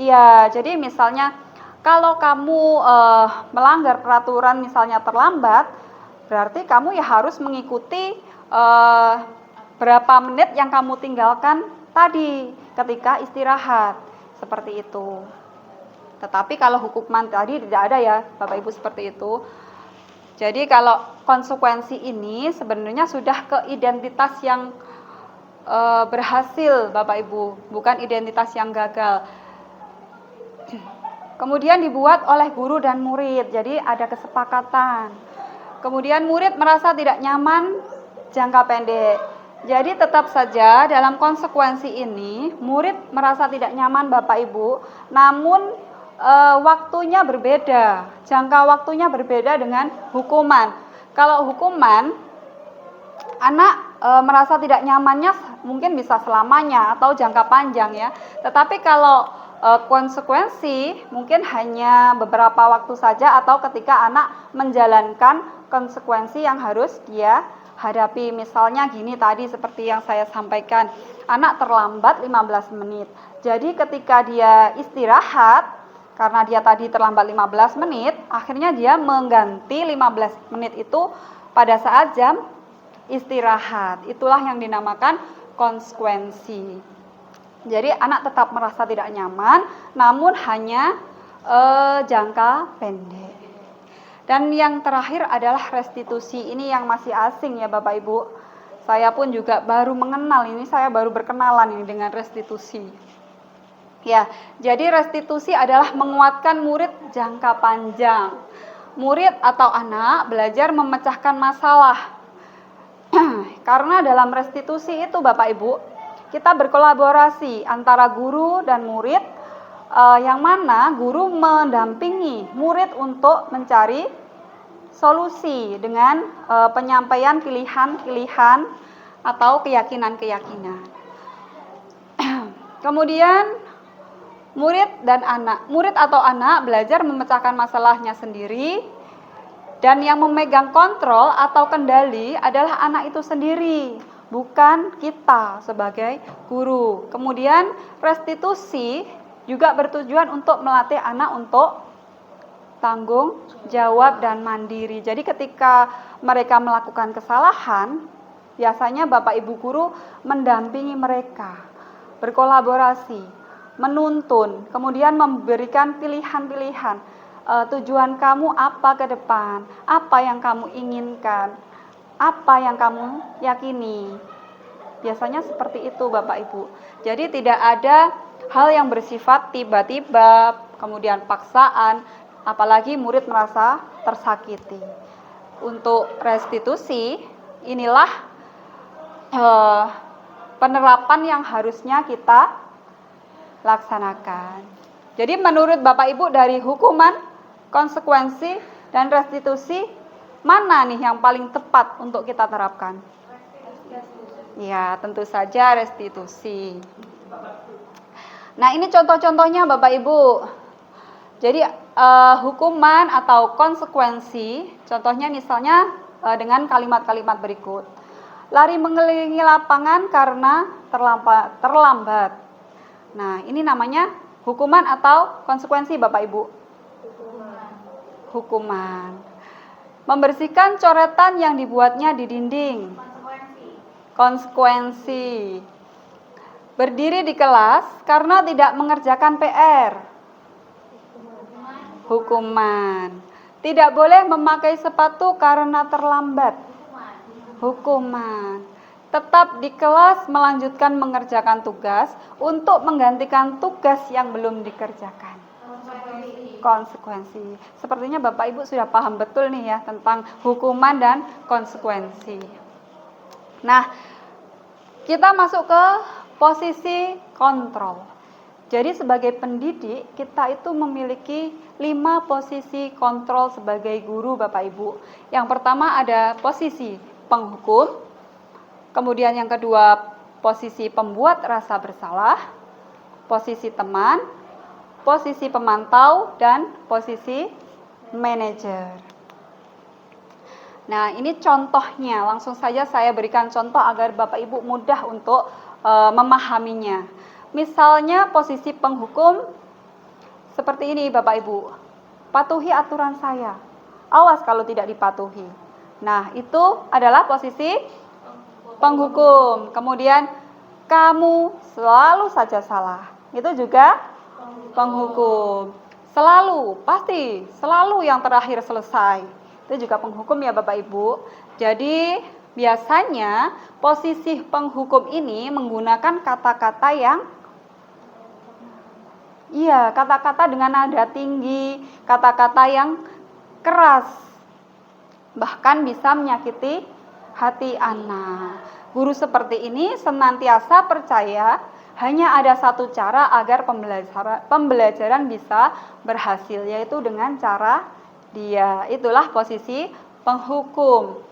A: Iya, jadi misalnya kalau kamu melanggar peraturan misalnya terlambat, berarti kamu ya harus mengikuti berapa menit yang kamu tinggalkan tadi ketika istirahat, seperti itu. Tetapi kalau hukuman tadi tidak ada ya Bapak Ibu seperti itu. Jadi kalau konsekuensi ini sebenarnya sudah ke identitas yang berhasil Bapak Ibu, bukan identitas yang gagal. Kemudian dibuat oleh guru dan murid, jadi ada kesepakatan. Kemudian murid merasa tidak nyaman jangka pendek. Jadi tetap saja dalam konsekuensi ini murid merasa tidak nyaman Bapak Ibu, namun waktunya berbeda, jangka waktunya berbeda dengan hukuman. Kalau hukuman, anak merasa tidak nyamannya mungkin bisa selamanya atau jangka panjang ya. Tetapi kalau konsekuensi mungkin hanya beberapa waktu saja atau ketika anak menjalankan konsekuensi yang harus dia hadapi. Misalnya gini tadi seperti yang saya sampaikan, anak terlambat 15 menit. Jadi ketika dia istirahat, karena dia tadi terlambat 15 menit, akhirnya dia mengganti 15 menit itu pada saat jam istirahat. Itulah yang dinamakan konsekuensi. Jadi anak tetap merasa tidak nyaman, namun hanya jangka pendek. Dan yang terakhir adalah restitusi. Ini yang masih asing ya Bapak Ibu. Saya pun juga baru mengenal ini, saya baru berkenalan ini dengan restitusi. Ya, jadi restitusi adalah menguatkan murid jangka panjang. Murid atau anak belajar memecahkan masalah. Karena dalam restitusi itu Bapak Ibu, kita berkolaborasi antara guru dan murid, yang mana guru mendampingi murid untuk mencari solusi dengan penyampaian pilihan-pilihan atau keyakinan-keyakinan. Kemudian murid atau anak belajar memecahkan masalahnya sendiri, dan yang memegang kontrol atau kendali adalah anak itu sendiri, bukan kita sebagai guru. Kemudian restitusi juga bertujuan untuk melatih anak untuk tanggung jawab dan mandiri. Jadi ketika mereka melakukan kesalahan, biasanya Bapak Ibu guru mendampingi mereka, berkolaborasi, menuntun, kemudian memberikan pilihan-pilihan. Tujuan kamu apa ke depan? Apa yang kamu inginkan? Apa yang kamu yakini? Biasanya seperti itu Bapak Ibu. Jadi tidak ada hal yang bersifat tiba-tiba, kemudian paksaan, apalagi murid merasa tersakiti. untuk restitusi, inilah penerapan yang harusnya kita laksanakan. Jadi menurut Bapak Ibu, dari hukuman, konsekuensi, dan restitusi, mana nih yang paling tepat untuk kita terapkan? Ya, tentu saja restitusi. Nah, ini contoh-contohnya Bapak Ibu. Jadi hukuman atau konsekuensi, contohnya misalnya dengan kalimat-kalimat berikut. Lari mengelilingi lapangan karena terlambat. Nah, ini namanya hukuman atau konsekuensi Bapak Ibu? Hukuman. Membersihkan coretan yang dibuatnya di dinding. Konsekuensi. Berdiri di kelas karena tidak mengerjakan PR. Hukuman. Tidak boleh memakai sepatu karena terlambat. Hukuman. Tetap di kelas melanjutkan mengerjakan tugas untuk menggantikan tugas yang belum dikerjakan. Konsekuensi. Sepertinya Bapak Ibu sudah paham betul nih ya tentang hukuman dan konsekuensi. Nah, kita masuk ke posisi kontrol. Jadi sebagai pendidik, kita itu memiliki 5 posisi kontrol sebagai guru Bapak Ibu. Yang pertama ada posisi penghukum, kemudian yang kedua posisi pembuat rasa bersalah, posisi teman, posisi pemantau, dan posisi manajer. Nah, ini contohnya, langsung saja saya berikan contoh agar Bapak Ibu mudah untuk memahaminya. Misalnya posisi penghukum seperti ini Bapak Ibu. Patuhi aturan saya. Awas kalau tidak dipatuhi. Nah, itu adalah posisi penghukum. Kemudian kamu selalu saja salah. Itu juga penghukum. Selalu, pasti, selalu yang terakhir selesai. Itu juga penghukum ya Bapak Ibu. Jadi biasanya posisi penghukum ini menggunakan kata-kata yang kata-kata dengan nada tinggi, kata-kata yang keras, bahkan bisa menyakiti hati anak. Guru seperti ini senantiasa percaya hanya ada satu cara agar pembelajaran bisa berhasil, yaitu dengan cara dia. Itulah posisi penghukum.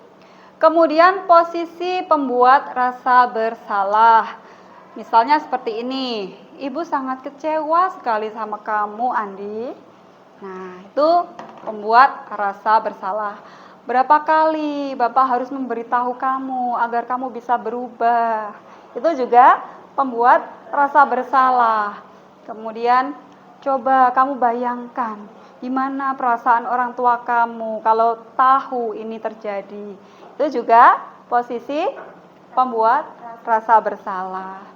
A: Kemudian posisi pembuat rasa bersalah. Misalnya seperti ini. Ibu sangat kecewa sekali sama kamu, Andi. Nah, itu pembuat rasa bersalah. Berapa kali Bapak harus memberitahu kamu agar kamu bisa berubah. Itu juga pembuat rasa bersalah. Kemudian coba kamu bayangkan gimana perasaan orang tua kamu kalau tahu ini terjadi. Itu juga posisi pembuat rasa bersalah.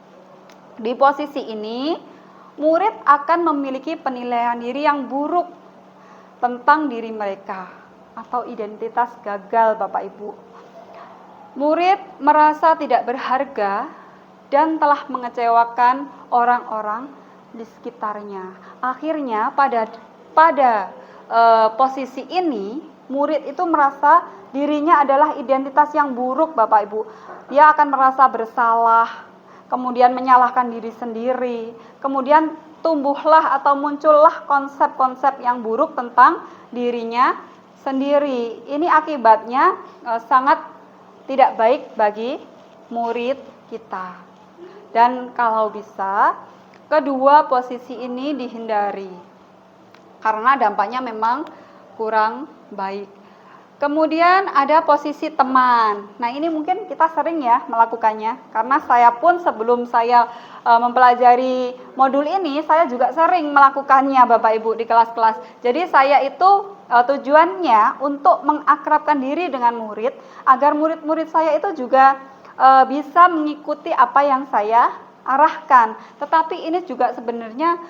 A: Di posisi ini, murid akan memiliki penilaian diri yang buruk tentang diri mereka atau identitas gagal Bapak Ibu. Murid merasa tidak berharga dan telah mengecewakan orang-orang di sekitarnya. Akhirnya pada posisi ini, murid itu merasa dirinya adalah identitas yang buruk Bapak Ibu. Dia akan merasa bersalah, kemudian menyalahkan diri sendiri, kemudian tumbuhlah atau muncullah konsep-konsep yang buruk tentang dirinya sendiri. Ini akibatnya sangat tidak baik bagi murid kita. Dan kalau bisa, kedua posisi ini dihindari, karena dampaknya memang kurang baik. Kemudian ada posisi teman. Nah, ini mungkin kita sering ya melakukannya. Karena saya pun sebelum saya mempelajari modul ini, saya juga sering melakukannya Bapak Ibu di kelas-kelas. Jadi saya itu tujuannya untuk mengakrabkan diri dengan murid, agar murid-murid saya itu juga bisa mengikuti apa yang saya arahkan. Tetapi ini juga sebenarnya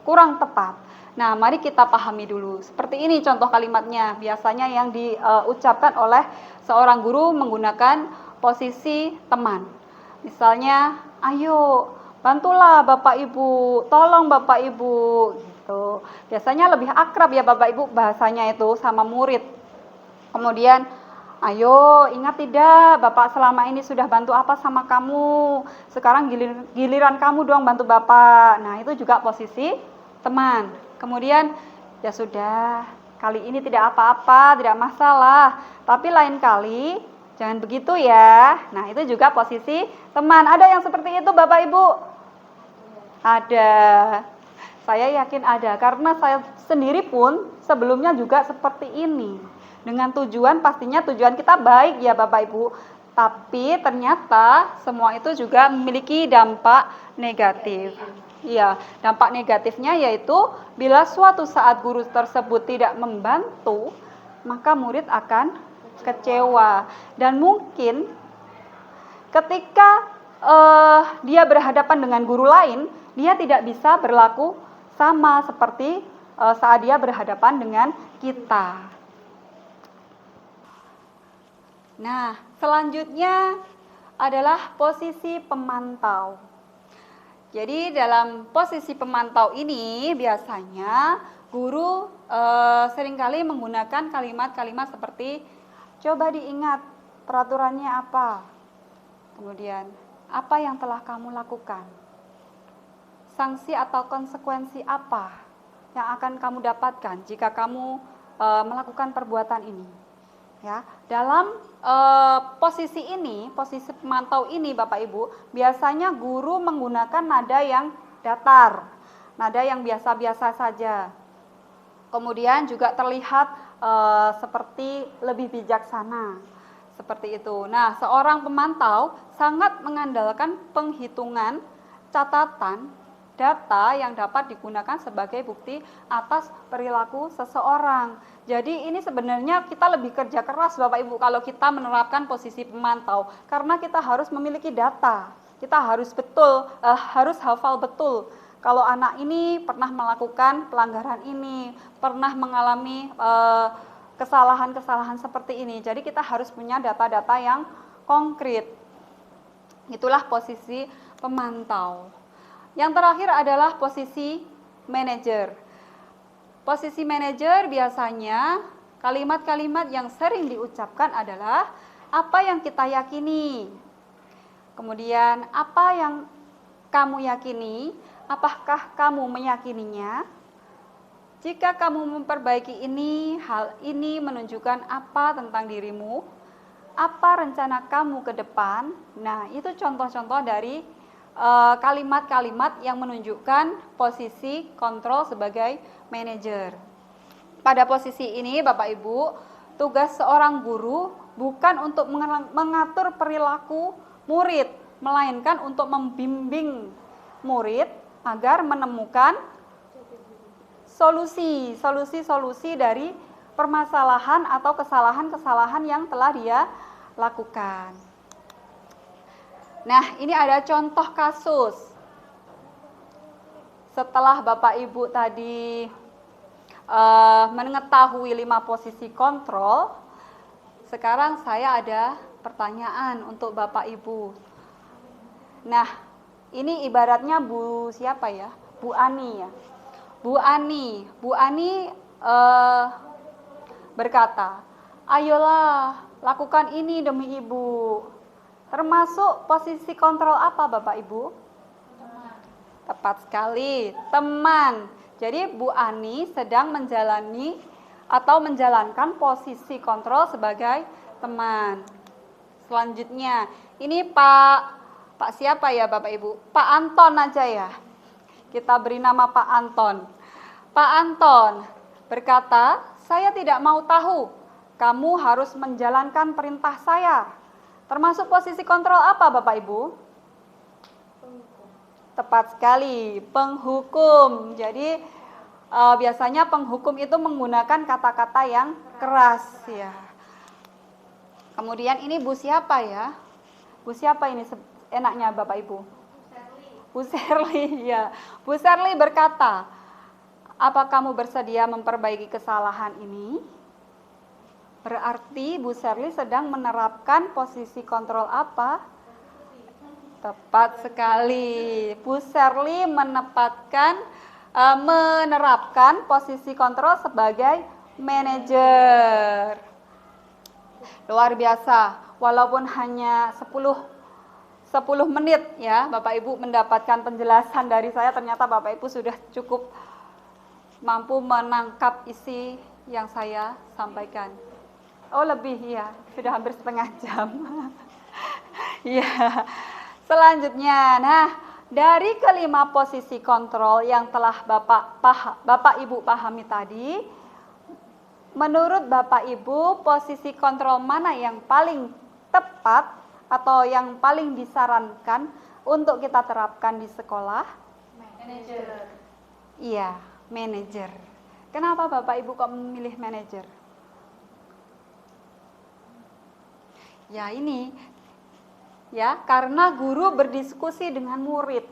A: kurang tepat. Nah, mari kita pahami dulu. Seperti ini contoh kalimatnya. Biasanya yang diucapkan oleh seorang guru menggunakan posisi teman. Misalnya, ayo bantulah Bapak Ibu, tolong Bapak Ibu, gitu. Biasanya lebih akrab ya Bapak Ibu bahasanya itu sama murid. Kemudian, ayo ingat tidak, Bapak selama ini sudah bantu apa sama kamu. Sekarang giliran kamu dong bantu Bapak. Nah, itu juga posisi teman. Kemudian, ya sudah, kali ini tidak apa-apa, tidak masalah. Tapi lain kali, jangan begitu ya. Nah, itu juga posisi teman. Ada yang seperti itu Bapak Ibu? Ada. Saya yakin ada, karena saya sendiri pun sebelumnya juga seperti ini. Dengan tujuan, pastinya tujuan kita baik ya Bapak Ibu. Tapi ternyata semua itu juga memiliki dampak negatif. Iya, dampak negatifnya yaitu bila suatu saat guru tersebut tidak membantu, maka murid akan kecewa. Dan mungkin ketika dia berhadapan dengan guru lain, dia tidak bisa berlaku sama seperti saat dia berhadapan dengan kita. Nah, selanjutnya adalah posisi pemantau. Jadi dalam posisi pemantau ini biasanya guru seringkali menggunakan kalimat-kalimat seperti coba diingat peraturannya apa. Kemudian, apa yang telah kamu lakukan? Sanksi atau konsekuensi apa yang akan kamu dapatkan jika kamu melakukan perbuatan ini? Ya, dalam posisi ini, posisi pemantau ini Bapak Ibu, biasanya guru menggunakan nada yang datar, nada yang biasa-biasa saja. Kemudian juga terlihat seperti lebih bijaksana, seperti itu. Nah, seorang pemantau sangat mengandalkan penghitungan, catatan, data yang dapat digunakan sebagai bukti atas perilaku seseorang. Jadi ini sebenarnya kita lebih kerja keras Bapak Ibu kalau kita menerapkan posisi pemantau, karena kita harus memiliki data. Kita harus harus hafal betul kalau anak ini pernah melakukan pelanggaran ini, pernah mengalami kesalahan-kesalahan seperti ini. Jadi kita harus punya data-data yang konkret. Itulah posisi pemantau. Yang terakhir adalah posisi manajer. Posisi manajer biasanya kalimat-kalimat yang sering diucapkan adalah apa yang kita yakini. Kemudian apa yang kamu yakini, apakah kamu meyakininya? Jika kamu memperbaiki ini, hal ini menunjukkan apa tentang dirimu? Apa rencana kamu ke depan? Nah, itu contoh-contoh dari kalimat-kalimat yang menunjukkan posisi kontrol sebagai manajer. Pada posisi ini Bapak Ibu, tugas seorang guru bukan untuk mengatur perilaku murid, melainkan untuk membimbing murid agar menemukan solusi dari permasalahan atau kesalahan-kesalahan yang telah dia lakukan. Nah, ini ada contoh kasus. Setelah Bapak Ibu tadi mengetahui 5 posisi kontrol, sekarang saya ada pertanyaan untuk Bapak Ibu. Nah, ini ibaratnya Bu siapa ya? Bu Ani ya. Bu Ani berkata, ayolah lakukan ini demi Ibu. Termasuk posisi kontrol apa Bapak Ibu?
B: Teman.
A: Tepat sekali, teman. Jadi Bu Ani sedang menjalankan posisi kontrol sebagai teman. Selanjutnya, ini Pak siapa ya Bapak Ibu? Pak Anton aja ya. Kita beri nama Pak Anton. Pak Anton berkata, saya tidak mau tahu, kamu harus menjalankan perintah saya. Termasuk posisi kontrol apa Bapak Ibu?
B: Penghukum.
A: Tepat sekali, penghukum. Jadi biasanya penghukum itu menggunakan kata-kata yang keras ya. Kemudian ini Bu siapa ya? Bu siapa ini enaknya Bapak Ibu? Bu Serli ya. Bu Serli berkata, apa kamu bersedia memperbaiki kesalahan ini? Berarti Bu Serli sedang menerapkan posisi kontrol apa? Tepat sekali. Bu Serli menerapkan posisi kontrol sebagai manajer. Luar biasa, walaupun hanya 10 menit ya Bapak Ibu mendapatkan penjelasan dari saya, ternyata Bapak Ibu sudah cukup mampu menangkap isi yang saya sampaikan. Oh lebih ya, sudah hampir setengah jam. Ya, selanjutnya, nah dari kelima posisi kontrol yang telah Bapak Ibu pahami tadi, menurut Bapak Ibu posisi kontrol mana yang paling tepat atau yang paling disarankan untuk kita terapkan di sekolah?
B: Manajer.
A: Iya, manajer. Kenapa Bapak Ibu kok memilih manajer? Ya ini, ya karena guru berdiskusi dengan murid.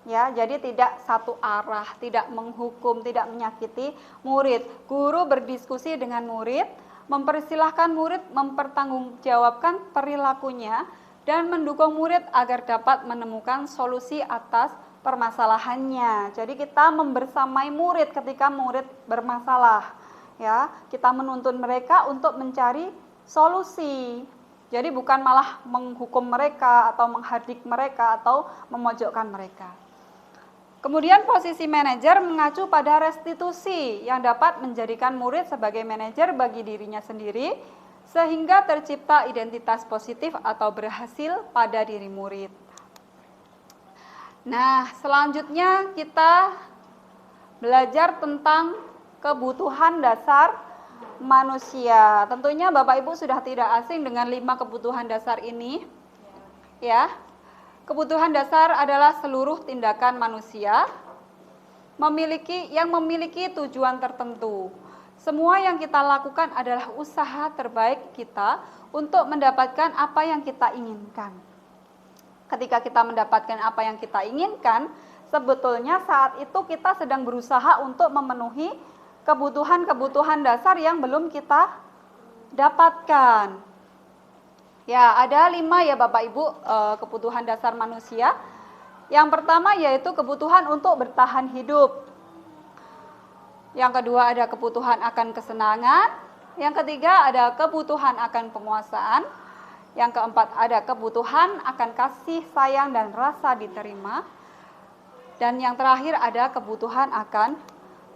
A: Ya, jadi tidak satu arah, tidak menghukum, tidak menyakiti murid. Guru berdiskusi dengan murid, mempersilahkan murid mempertanggungjawabkan perilakunya dan mendukung murid agar dapat menemukan solusi atas permasalahannya. Jadi kita membersamai murid ketika murid bermasalah. Ya, kita menuntun mereka untuk mencari solusi. Jadi bukan malah menghukum mereka atau menghardik mereka atau memojokkan mereka. Kemudian posisi manajer mengacu pada restitusi yang dapat menjadikan murid sebagai manajer bagi dirinya sendiri sehingga tercipta identitas positif atau berhasil pada diri murid. Nah, selanjutnya kita belajar tentang kebutuhan dasar manusia. Tentunya Bapak Ibu sudah tidak asing dengan 5 kebutuhan dasar ini. Ya. Kebutuhan dasar adalah seluruh tindakan manusia yang memiliki tujuan tertentu. Semua yang kita lakukan adalah usaha terbaik kita untuk mendapatkan apa yang kita inginkan. Ketika kita mendapatkan apa yang kita inginkan, sebetulnya saat itu kita sedang berusaha untuk memenuhi kebutuhan-kebutuhan dasar yang belum kita dapatkan. Ya, ada 5 ya Bapak Ibu kebutuhan dasar manusia. Yang pertama yaitu kebutuhan untuk bertahan hidup. Yang kedua ada kebutuhan akan kesenangan. Yang ketiga ada kebutuhan akan penguasaan. Yang keempat ada kebutuhan akan kasih sayang dan rasa diterima. Dan yang terakhir ada kebutuhan akan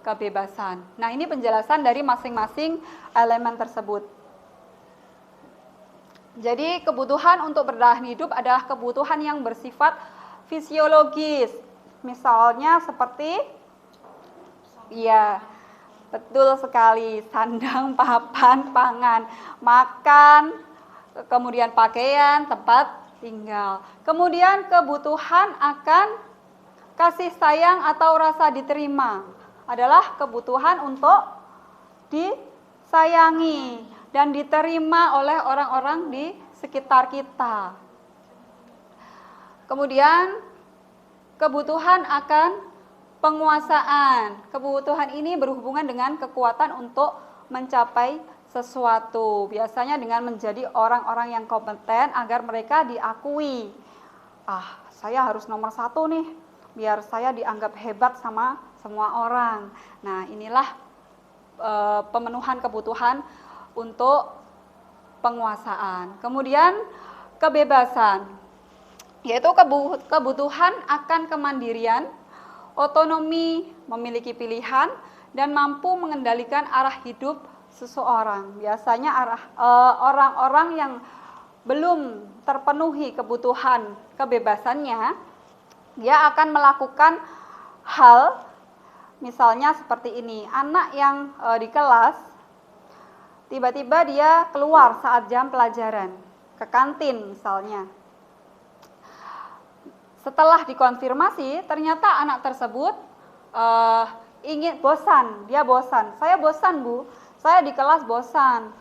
A: kebebasan. Nah, ini penjelasan dari masing-masing elemen tersebut. Jadi, kebutuhan untuk bertahan hidup adalah kebutuhan yang bersifat fisiologis. Misalnya seperti betul sekali, sandang, papan, pangan, makan, kemudian pakaian, tempat tinggal. Kemudian kebutuhan akan kasih sayang atau rasa diterima adalah kebutuhan untuk disayangi dan diterima oleh orang-orang di sekitar kita. Kemudian kebutuhan akan penguasaan. Kebutuhan ini berhubungan dengan kekuatan untuk mencapai sesuatu. Biasanya dengan menjadi orang-orang yang kompeten agar mereka diakui. Saya harus nomor 1 nih, biar saya dianggap hebat sama semua orang. Nah, inilah pemenuhan kebutuhan untuk penguasaan. Kemudian kebebasan, yaitu kebutuhan akan kemandirian, otonomi, memiliki pilihan, dan mampu mengendalikan arah hidup seseorang. Biasanya orang-orang yang belum terpenuhi kebutuhan kebebasannya, dia akan melakukan hal misalnya seperti ini. Anak yang di kelas tiba-tiba dia keluar saat jam pelajaran ke kantin misalnya. Setelah dikonfirmasi, ternyata anak tersebut dia bosan. Saya bosan, Bu. Saya di kelas bosan.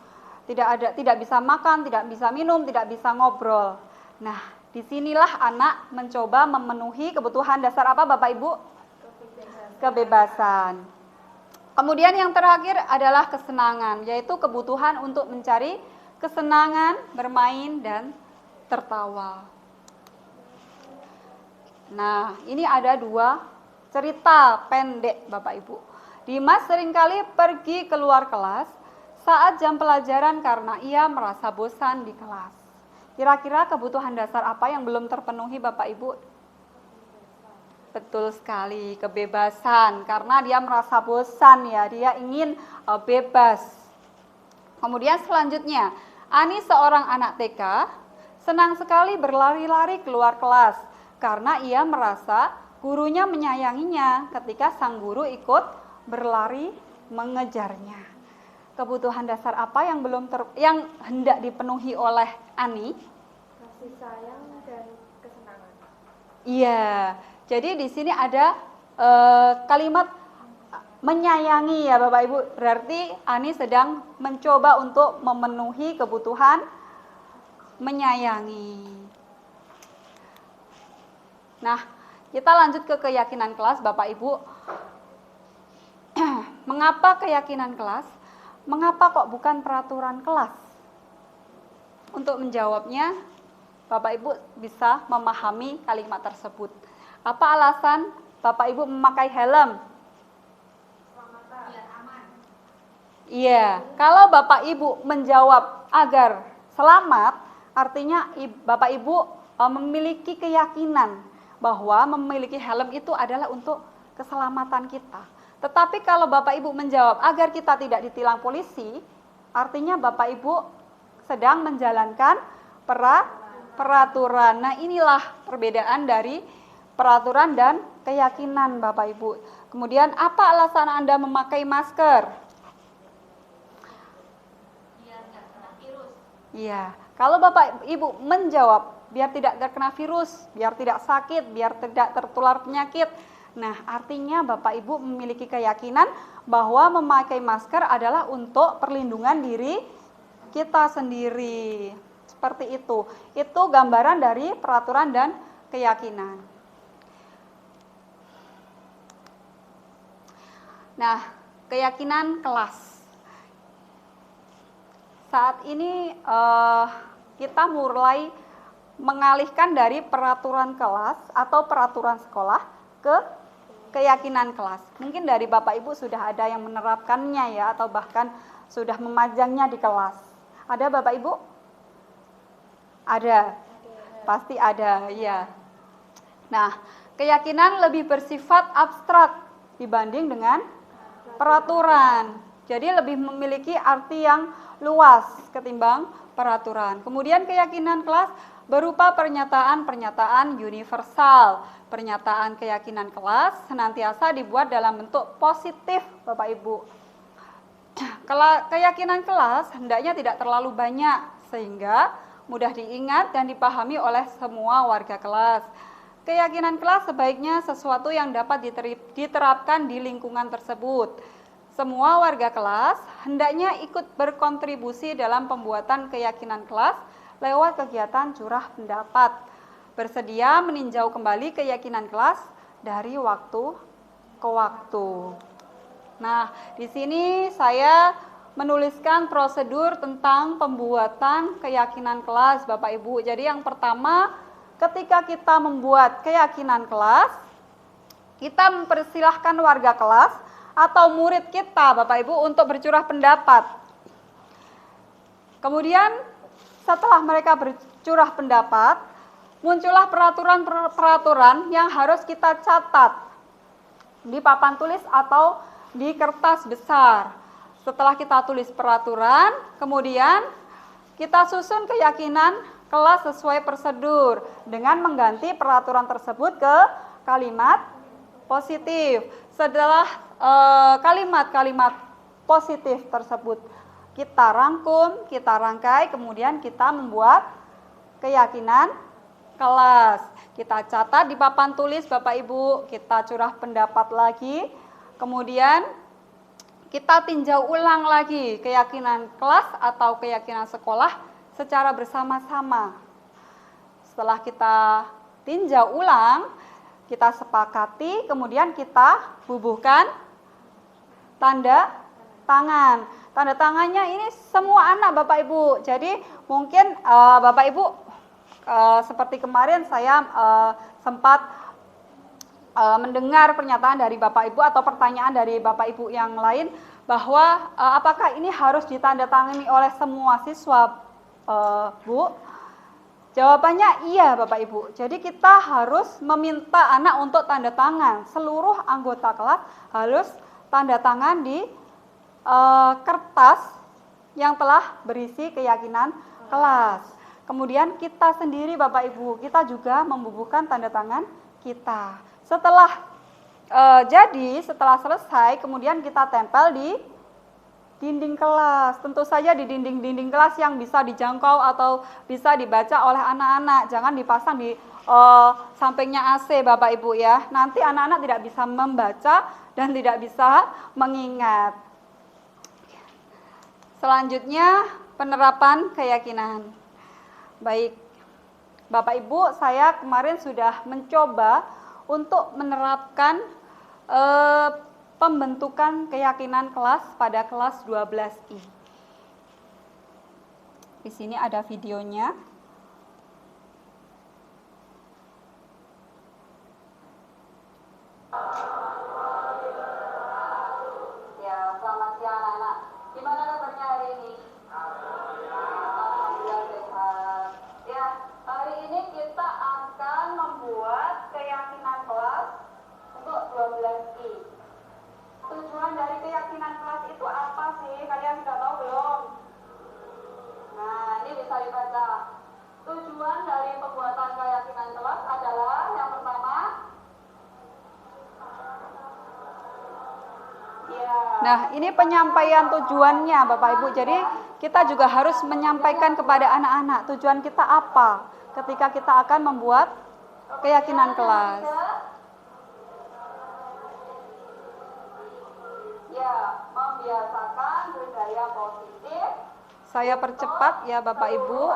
A: Tidak bisa makan, tidak bisa minum, tidak bisa ngobrol. Nah, disinilah anak mencoba memenuhi kebutuhan dasar apa, Bapak Ibu? Kebebasan. Kemudian yang terakhir adalah kesenangan, yaitu kebutuhan untuk mencari kesenangan, bermain, dan tertawa. Nah, ini ada 2 cerita pendek Bapak Ibu. Dimas seringkali pergi keluar kelas saat jam pelajaran karena ia merasa bosan di kelas. Kira-kira kebutuhan dasar apa yang belum terpenuhi Bapak Ibu? Betul sekali, kebebasan. Karena dia merasa bosan ya, dia ingin bebas. Kemudian selanjutnya, Ani seorang anak TK, senang sekali berlari-lari keluar kelas karena ia merasa gurunya menyayanginya ketika sang guru ikut berlari mengejarnya. Kebutuhan dasar apa yang yang hendak dipenuhi oleh Ani?
B: Kasih sayang dan kesenangan.
A: Iya. Jadi di sini ada kalimat menyayangi ya Bapak Ibu. Berarti Ani sedang mencoba untuk memenuhi kebutuhan menyayangi. Nah, kita lanjut ke keyakinan kelas Bapak Ibu. Mengapa keyakinan kelas? Mengapa kok bukan peraturan kelas? Untuk menjawabnya, Bapak Ibu bisa memahami kalimat tersebut. Apa alasan Bapak Ibu memakai helm?
B: Biar aman.
A: Iya, kalau Bapak Ibu menjawab agar selamat, artinya Bapak Ibu memiliki keyakinan bahwa memiliki helm itu adalah untuk keselamatan kita. Tetapi kalau Bapak Ibu menjawab agar kita tidak ditilang polisi, artinya Bapak Ibu sedang menjalankan peraturan. Nah, inilah perbedaan dari peraturan dan keyakinan Bapak Ibu. Kemudian apa alasan Anda memakai masker?
B: Biar nggak kena virus.
A: Iya, kalau Bapak Ibu menjawab biar tidak terkena virus, biar tidak sakit, biar tidak tertular penyakit. Nah, artinya Bapak Ibu memiliki keyakinan bahwa memakai masker adalah untuk perlindungan diri kita sendiri. Seperti itu. Itu gambaran dari peraturan dan keyakinan. Nah, keyakinan kelas. Saat ini kita mulai mengalihkan dari peraturan kelas atau peraturan sekolah ke keyakinan kelas. Mungkin dari Bapak Ibu sudah ada yang menerapkannya ya, atau bahkan sudah memajangnya di kelas. Ada Bapak Ibu? Ada. Pasti ada, ya. Nah, keyakinan lebih bersifat abstrak dibanding dengan peraturan. Jadi lebih memiliki arti yang luas ketimbang peraturan. Kemudian keyakinan kelas berupa pernyataan-pernyataan universal. Pernyataan keyakinan kelas senantiasa dibuat dalam bentuk positif, Bapak Ibu. Keyakinan kelas hendaknya tidak terlalu banyak sehingga mudah diingat dan dipahami oleh semua warga kelas. Keyakinan kelas sebaiknya sesuatu yang dapat diterapkan di lingkungan tersebut. Semua warga kelas hendaknya ikut berkontribusi dalam pembuatan keyakinan kelas lewat kegiatan curah pendapat. Bersedia meninjau kembali keyakinan kelas dari waktu ke waktu. Nah, di sini saya menuliskan prosedur tentang pembuatan keyakinan kelas, Bapak Ibu. Jadi yang pertama, ketika kita membuat keyakinan kelas, kita mempersilahkan warga kelas atau murid kita, Bapak Ibu, untuk bercurah pendapat. Kemudian setelah mereka bercurah pendapat, muncullah peraturan-peraturan yang harus kita catat di papan tulis atau di kertas besar. Setelah kita tulis peraturan, kemudian kita susun keyakinan kelas sesuai prosedur dengan mengganti peraturan tersebut ke kalimat positif. Setelah kalimat-kalimat positif tersebut kita rangkum, kita rangkai, kemudian kita membuat keyakinan kelas. Kita catat di papan tulis Bapak Ibu, kita curah pendapat lagi, kemudian kita tinjau ulang lagi keyakinan kelas atau keyakinan sekolah secara bersama-sama. Setelah kita tinjau ulang, kita sepakati, kemudian kita bubuhkan tanda tangan. Tanda tangannya ini semua anak Bapak Ibu. Jadi mungkin Bapak Ibu seperti kemarin saya sempat mendengar pernyataan dari Bapak Ibu atau pertanyaan dari Bapak Ibu yang lain bahwa apakah ini harus ditandatangani oleh semua siswa, Bu? Jawabannya iya, Bapak Ibu. Jadi kita harus meminta anak untuk tanda tangan. Seluruh anggota kelas harus tanda tangan di kertas yang telah berisi keyakinan kelas. Kemudian kita sendiri, Bapak Ibu, kita juga membubuhkan tanda tangan kita. Setelah setelah selesai, kemudian kita tempel di dinding kelas. Tentu saja di dinding-dinding kelas yang bisa dijangkau atau bisa dibaca oleh anak-anak. Jangan dipasang di sampingnya AC, Bapak Ibu ya. Nanti anak-anak tidak bisa membaca dan tidak bisa mengingat. Selanjutnya, penerapan keyakinan. Baik, Bapak Ibu, saya kemarin sudah mencoba untuk menerapkan pembentukan keyakinan kelas pada kelas 12I. Di sini ada videonya. Ya, selamat siang anak-anak. Gimana kabarnya hari ini? Alhamdulillah sehat. Ya, hari ini kita akan membuat keyakinan kelas untuk 12I. Tujuan dari keyakinan kelas itu apa sih? Kalian sudah tahu belum? Nah, ini bisa dibaca. Tujuan dari pembuatan keyakinan kelas adalah yang pertama. Ya. Nah, ini penyampaian tujuannya, Bapak Ibu. Jadi, kita juga harus menyampaikan kepada anak-anak tujuan kita apa ketika kita akan membuat keyakinan kelas. Ya, membiasakan budaya positif. Saya percepat ya Bapak Ibu.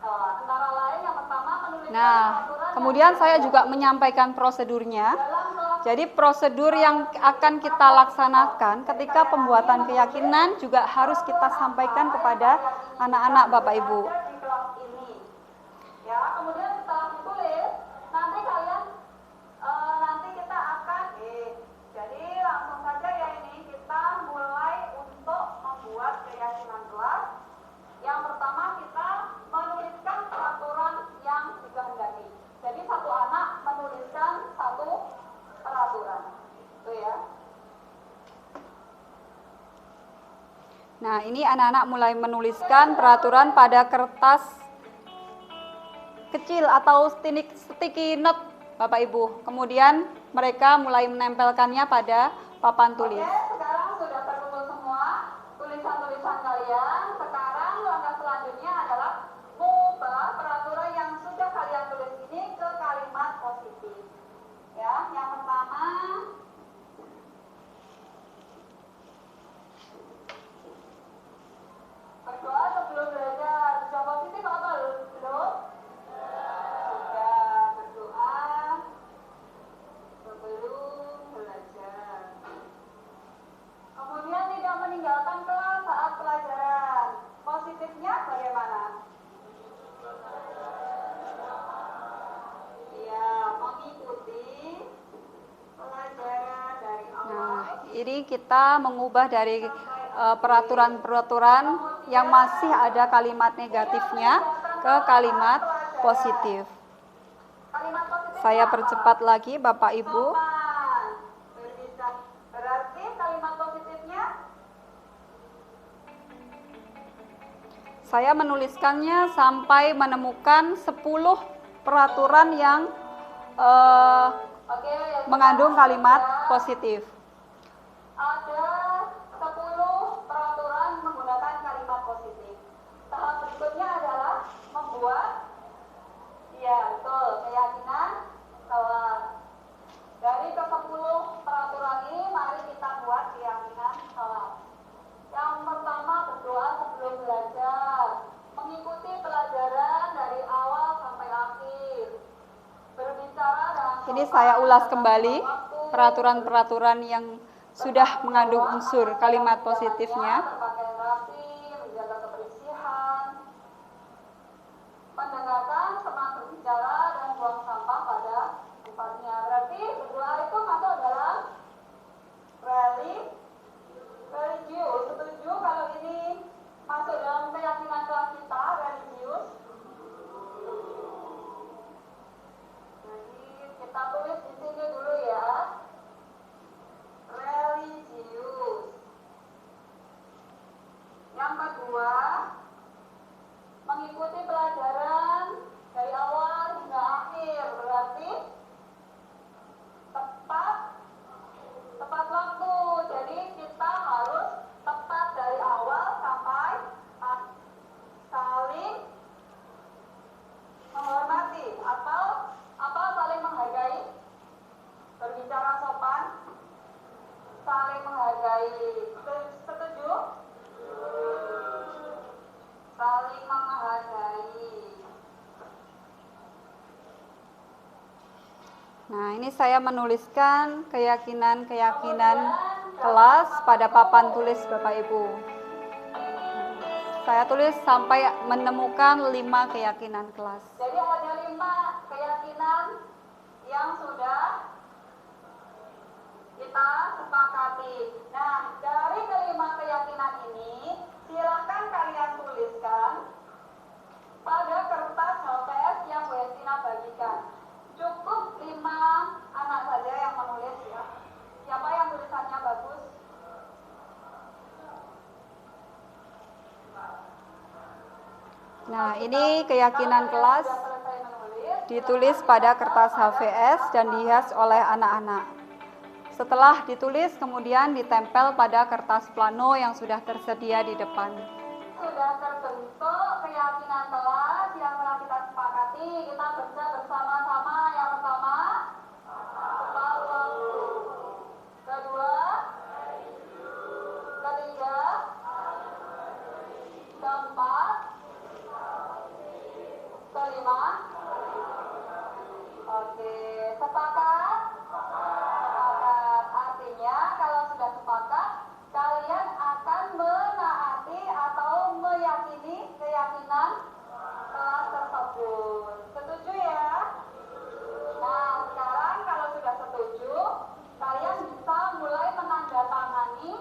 A: Antara lain yang pertama menuliskan kemudian saya juga menyampaikan prosedurnya. Jadi prosedur yang akan kita laksanakan ketika pembuatan keyakinan juga harus kita sampaikan kepada anak-anak Bapak Ibu. Ya, kemudian setelah ditulis, nanti kalian nanti kita akan jadi langsung saja ya ini kita mulai untuk membuat keyakinan kelas. Yang pertama kita menuliskan peraturan yang dikehendaki. Jadi satu anak menuliskan satu peraturan. Itu ya. Nah, ini anak-anak mulai menuliskan peraturan pada kertas kecil atau sticky note Bapak Ibu. Kemudian mereka mulai menempelkannya pada papan tulis. Oke, sekarang sudah terkumpul semua tulisan-tulisan kalian. Sekarang langkah selanjutnya adalah mengubah peraturan yang sudah kalian tulis ini ke kalimat positif. Ya, yang pertama berdoa sebelum belajar. Sudah positif apa belum? Sudah berdoa sebelum belajar. Kemudian tidak meninggalkan kelas saat pelajaran. Positifnya bagaimana? Ya, mengikuti pelajaran dari awal. Nah, ini kita mengubah dari peraturan-peraturan yang masih ada kalimat negatifnya ke kalimat positif. Saya percepat lagi Bapak Ibu. Berarti kalimat positifnya saya menuliskannya sampai menemukan 10 peraturan yang mengandung kalimat positif. Ada 10 peraturan menggunakan kalimat positif. Tahap berikutnya adalah membuat keyakinan kelas. Dari ke-10 peraturan ini mari kita buat keyakinan kelas. Yang pertama berdoa sebelum belajar, mengikuti pelajaran dari awal sampai akhir. Berbicara dalam ini saya ulas kembali peraturan-peraturan yang sudah mengandung unsur kalimat positifnya. Berpakaian rapi, menjaga kebersihan, mendengarkan teman berbicara dan buang sampah pada tempatnya. Berarti berdoa itu masuk dalam rally saling menghargai. Setuju? Saling menghargai. Nah, ini saya menuliskan keyakinan-keyakinan kelas pada papan tulis Bapak Ibu. Saya tulis sampai menemukan 5 keyakinan kelas. Jadi ada 5 keyakinan yang sudah kita sepakati. Nah, dari kelima keyakinan ini, silakan kalian tuliskan pada kertas HVS yang Bu Estina bagikan. Cukup 5 anak saja yang menulis ya. Siapa yang tulisannya bagus? Nah, ini keyakinan kelas ditulis pada kertas HVS dan dihias oleh anak-anak. Setelah ditulis, kemudian ditempel pada kertas plano yang sudah tersedia di depan. Sudah terbentuk keyakinan kelas yang telah kita sepakati. Kita baca bersama-sama. Yang pertama, tepat waktu. Kedua, ketiga, keempat, kelima. Oke, sepakat? Sepakat. Artinya kalau sudah sepakat, kalian akan menaati atau meyakini keyakinan kelas tersebut. Setuju ya? Nah, sekarang kalau sudah setuju, kalian bisa mulai menandatangani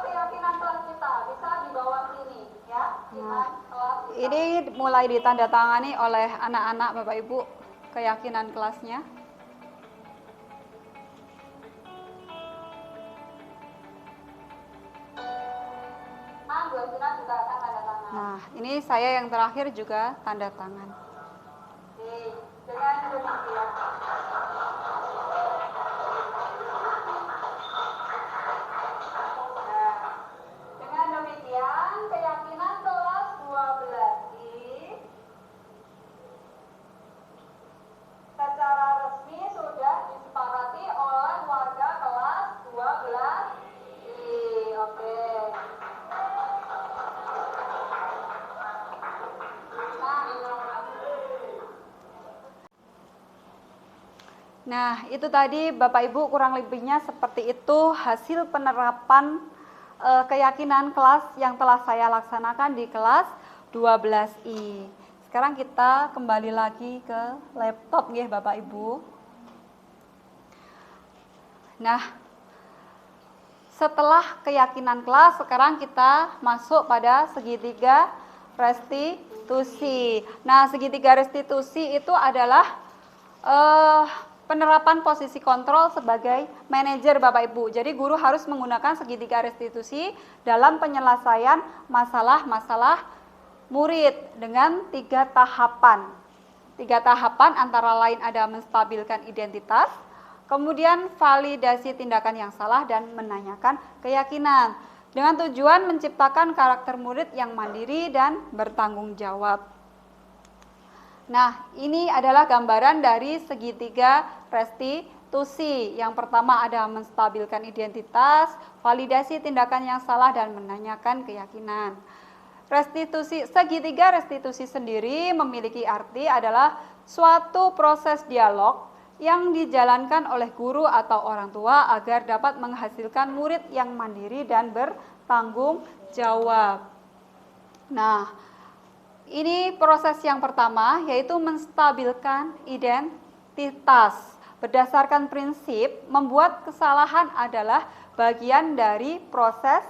A: keyakinan kelas kita. Bisa di bawah sini ya. Ini mulai ditandatangani oleh anak-anak Bapak Ibu keyakinan kelasnya. Nah, ini saya yang terakhir juga tanda tangan. Oke, dengan demikian. Dengan demikian, keyakinan kelas 12I secara resmi sudah disepakati oleh warga kelas 12I. Oke. Nah, itu tadi Bapak Ibu kurang lebihnya seperti itu hasil penerapan keyakinan kelas yang telah saya laksanakan di kelas 12I. Sekarang kita kembali lagi ke laptop nggih Bapak Ibu. Nah, setelah keyakinan kelas, sekarang kita masuk pada segitiga restitusi. Nah, segitiga restitusi itu adalah penerapan posisi kontrol sebagai manajer Bapak Ibu. Jadi guru harus menggunakan segitiga restitusi dalam penyelesaian masalah-masalah murid dengan 3 tahapan. 3 tahapan antara lain ada menstabilkan identitas, kemudian validasi tindakan yang salah dan menanyakan keyakinan. Dengan tujuan menciptakan karakter murid yang mandiri dan bertanggung jawab. Nah, ini adalah gambaran dari segitiga restitusi. Yang pertama ada menstabilkan identitas, validasi tindakan yang salah, dan menanyakan keyakinan. Segitiga restitusi sendiri memiliki arti adalah suatu proses dialog yang dijalankan oleh guru atau orang tua agar dapat menghasilkan murid yang mandiri dan bertanggung jawab. Nah, ini proses yang pertama, yaitu menstabilkan identitas. Berdasarkan prinsip, membuat kesalahan adalah bagian dari proses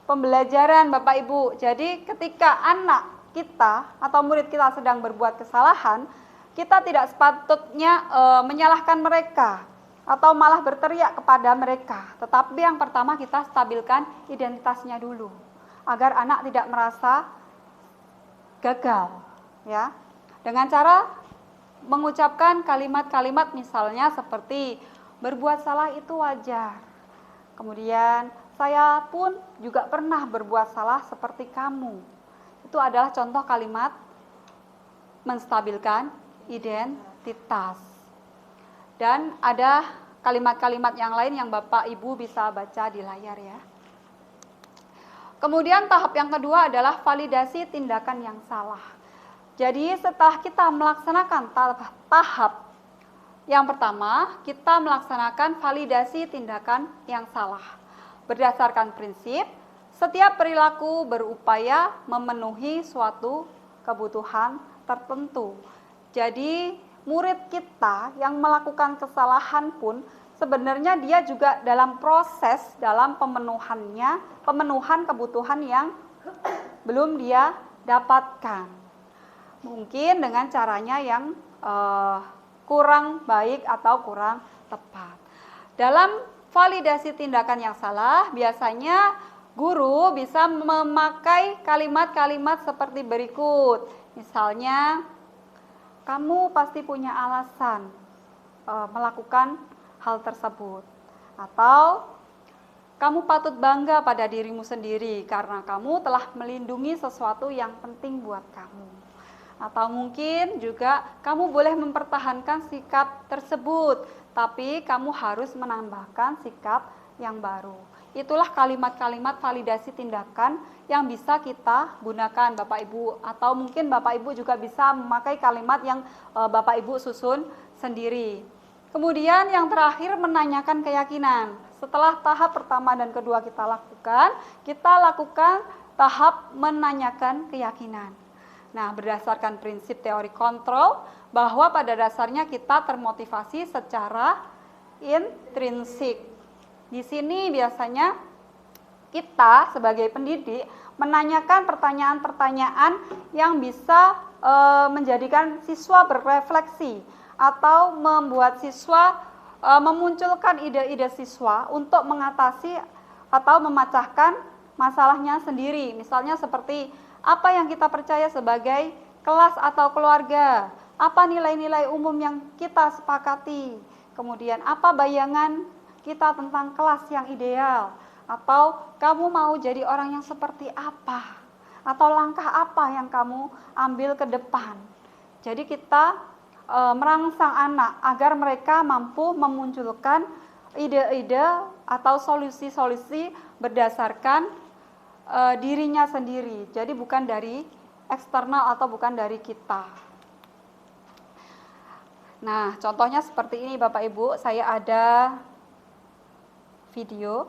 A: pembelajaran Bapak Ibu. Jadi ketika anak kita atau murid kita sedang berbuat kesalahan, kita tidak sepatutnya menyalahkan mereka atau malah berteriak kepada mereka. Tetapi yang pertama kita stabilkan identitasnya dulu, agar anak tidak merasa gagal, ya. Dengan cara mengucapkan kalimat-kalimat misalnya seperti berbuat salah itu wajar. Kemudian saya pun juga pernah berbuat salah seperti kamu. Itu adalah contoh kalimat menstabilkan identitas. Dan ada kalimat-kalimat yang lain yang Bapak Ibu bisa baca di layar ya. Kemudian tahap yang kedua adalah validasi tindakan yang salah. Jadi setelah kita melaksanakan tahap yang pertama, kita melaksanakan validasi tindakan yang salah. Berdasarkan prinsip, setiap perilaku berupaya memenuhi suatu kebutuhan tertentu. Jadi murid kita yang melakukan kesalahan pun sebenarnya dia juga dalam proses dalam pemenuhan kebutuhan yang belum dia dapatkan. Mungkin dengan caranya yang kurang baik atau kurang tepat. Dalam validasi tindakan yang salah, biasanya guru bisa memakai kalimat-kalimat seperti berikut. Misalnya, kamu pasti punya alasan melakukan hal tersebut. Atau kamu patut bangga pada dirimu sendiri karena kamu telah melindungi sesuatu yang penting buat kamu. Atau mungkin juga kamu boleh mempertahankan sikap tersebut, tapi kamu harus menambahkan sikap yang baru. Itulah kalimat-kalimat validasi tindakan yang bisa kita gunakan Bapak Ibu, atau mungkin Bapak Ibu juga bisa memakai kalimat yang Bapak Ibu susun sendiri. Kemudian yang terakhir, menanyakan keyakinan. Setelah tahap pertama dan kedua kita lakukan tahap menanyakan keyakinan. Nah, berdasarkan prinsip teori kontrol, bahwa pada dasarnya kita termotivasi secara intrinsik. Di sini biasanya kita sebagai pendidik menanyakan pertanyaan-pertanyaan yang bisa menjadikan siswa berrefleksi atau membuat siswa memunculkan ide-ide siswa untuk mengatasi atau memecahkan masalahnya sendiri. Misalnya seperti apa yang kita percaya sebagai kelas atau keluarga, apa nilai-nilai umum yang kita sepakati, kemudian apa bayangan kita tentang kelas yang ideal, atau kamu mau jadi orang yang seperti apa, atau langkah apa yang kamu ambil ke depan. Jadi kita merangsang anak agar mereka mampu memunculkan ide-ide atau solusi-solusi berdasarkan dirinya sendiri. Jadi bukan dari eksternal atau bukan dari kita. Nah, contohnya seperti ini Bapak Ibu, saya ada video.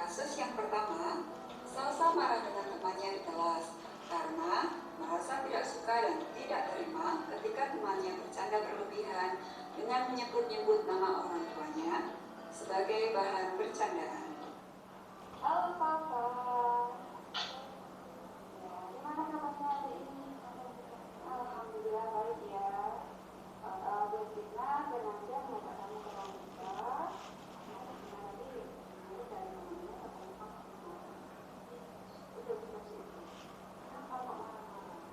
C: Kasus yang pertama, Salsa marah dengan temannya di kelas karena merasa tidak suka dan tidak terima ketika temannya bercanda berlebihan dengan menyebut-nyebut nama orang tuanya sebagai bahan bercandaan.
B: Halo Papa, gimana kabarnya hari ini? Alhamdulillah baik ya. Besoknya sengaja mengajak kamu ke ruang kita. Nanti dari namanya ketemu kamu. Udah sih. Kenapa kok marah-marah?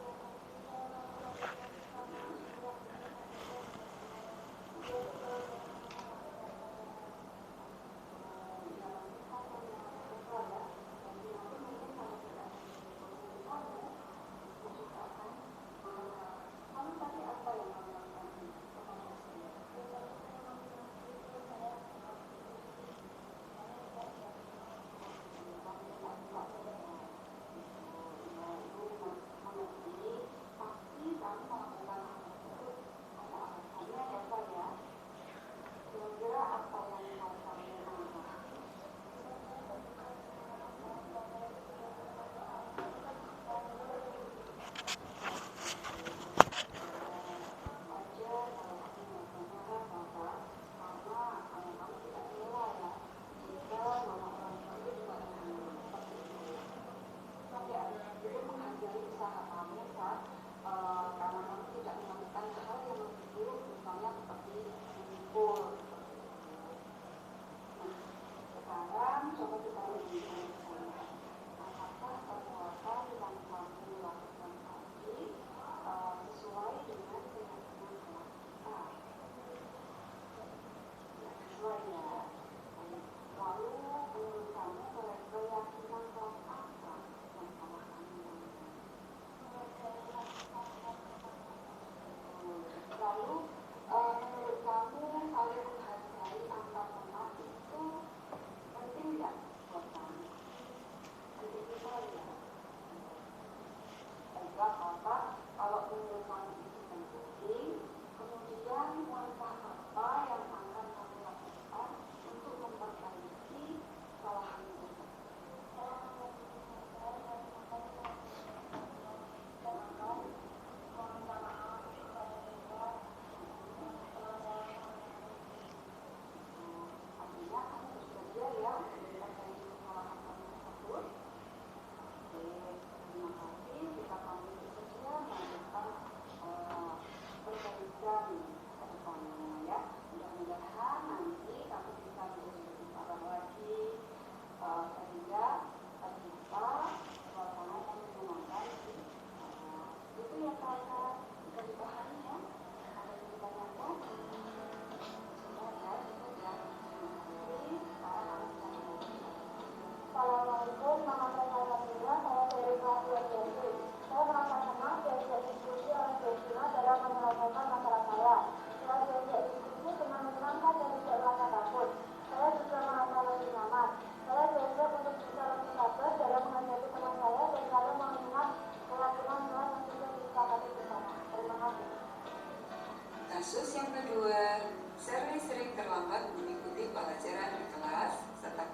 C: Kasus yang kedua, sering terlambat mengikuti pelajaran di kelas serta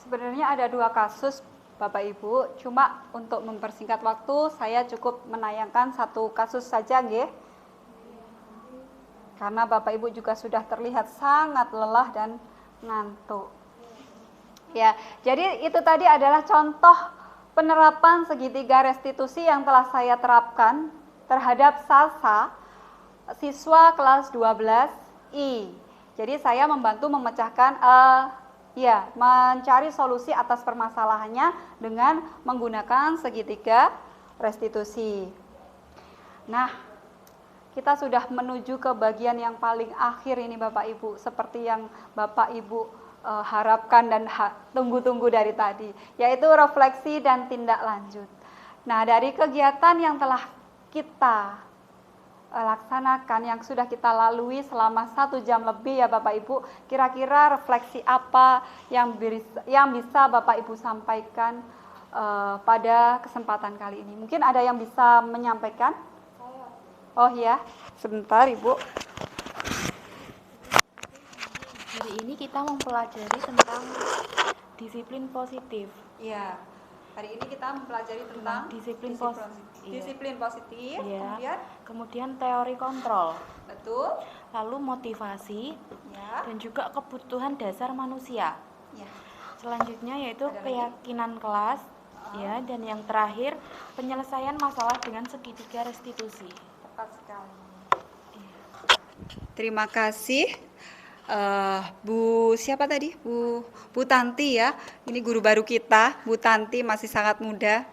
A: Sebenarnya ada 2 kasus Bapak Ibu, cuma untuk mempersingkat waktu saya cukup menayangkan 1 kasus saja nggih. Karena Bapak Ibu juga sudah terlihat sangat lelah dan ngantuk. Ya, jadi itu tadi adalah contoh penerapan segitiga restitusi yang telah saya terapkan terhadap Salsa siswa kelas 12I. Jadi saya membantu memecahkan mencari solusi atas permasalahannya dengan menggunakan segitiga restitusi. Nah, kita sudah menuju ke bagian yang paling akhir ini Bapak Ibu, seperti yang Bapak Ibu harapkan dan tunggu-tunggu dari tadi, yaitu refleksi dan tindak lanjut. Nah, dari kegiatan yang telah kita laksanakan, yang sudah kita lalui selama 1 jam lebih ya Bapak Ibu, kira-kira refleksi apa yang bisa Bapak Ibu sampaikan pada kesempatan kali ini? Mungkin ada yang bisa menyampaikan? Oh ya, sebentar Ibu.
D: Hari ini kita mempelajari tentang disiplin positif.
A: Iya. Hari ini kita mempelajari tentang
D: disiplin positif,
A: iya.
D: Kemudian teori kontrol,
A: Betul.
D: lalu motivasi,
A: Ya.
D: dan juga kebutuhan dasar manusia.
A: Ya.
D: Selanjutnya yaitu
A: Ada lagi?
D: keyakinan kelas, ya, dan yang terakhir penyelesaian masalah dengan segitiga restitusi.
A: Tepat sekali.
D: Iya.
A: Terima kasih. Bu siapa tadi? Bu Tanti ya. Ini guru baru kita. Bu Tanti masih sangat muda.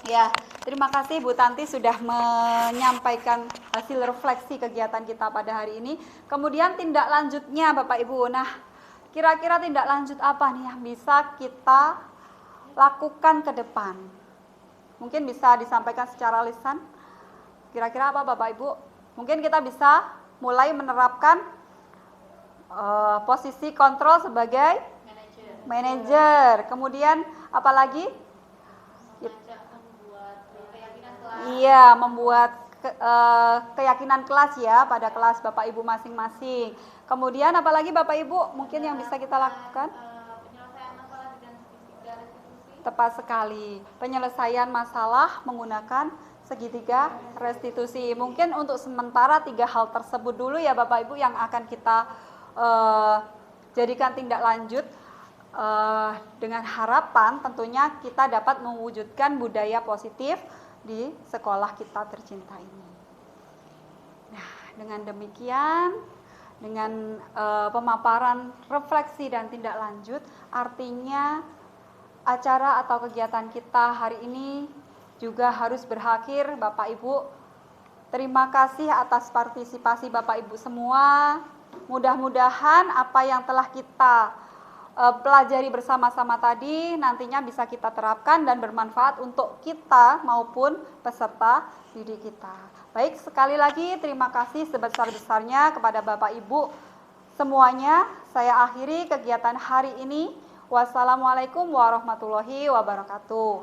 A: Ya, terima kasih Bu Tanti sudah menyampaikan hasil refleksi kegiatan kita pada hari ini. Kemudian tindak lanjutnya Bapak Ibu. Nah, kira-kira tindak lanjut apa nih yang bisa kita lakukan ke depan? Mungkin bisa disampaikan secara lisan. Kira-kira apa Bapak Ibu? Mungkin kita bisa mulai menerapkan posisi kontrol sebagai manajer. Kemudian apalagi? Iya, membuat keyakinan kelas ya pada kelas Bapak Ibu masing-masing. Kemudian apalagi Bapak Ibu mungkin yang bisa kita lakukan?
B: Penyelesaian masalah dengan segitiga restitusi.
A: Tepat sekali. Penyelesaian masalah menggunakan segitiga restitusi. Mungkin untuk sementara 3 hal tersebut dulu ya Bapak Ibu yang akan kita jadikan tindak lanjut dengan harapan tentunya kita dapat mewujudkan budaya positif di sekolah kita tercinta ini. Nah, dengan demikian, dengan pemaparan refleksi dan tindak lanjut, artinya acara atau kegiatan kita hari ini juga harus berakhir. Bapak Ibu, terima kasih atas partisipasi Bapak Ibu semua. Mudah-mudahan apa yang telah kita pelajari bersama-sama tadi nantinya bisa kita terapkan dan bermanfaat untuk kita maupun peserta didik kita. Baik, sekali lagi terima kasih sebesar-besarnya kepada Bapak Ibu semuanya. Saya akhiri kegiatan hari ini. Wassalamualaikum warahmatullahi wabarakatuh.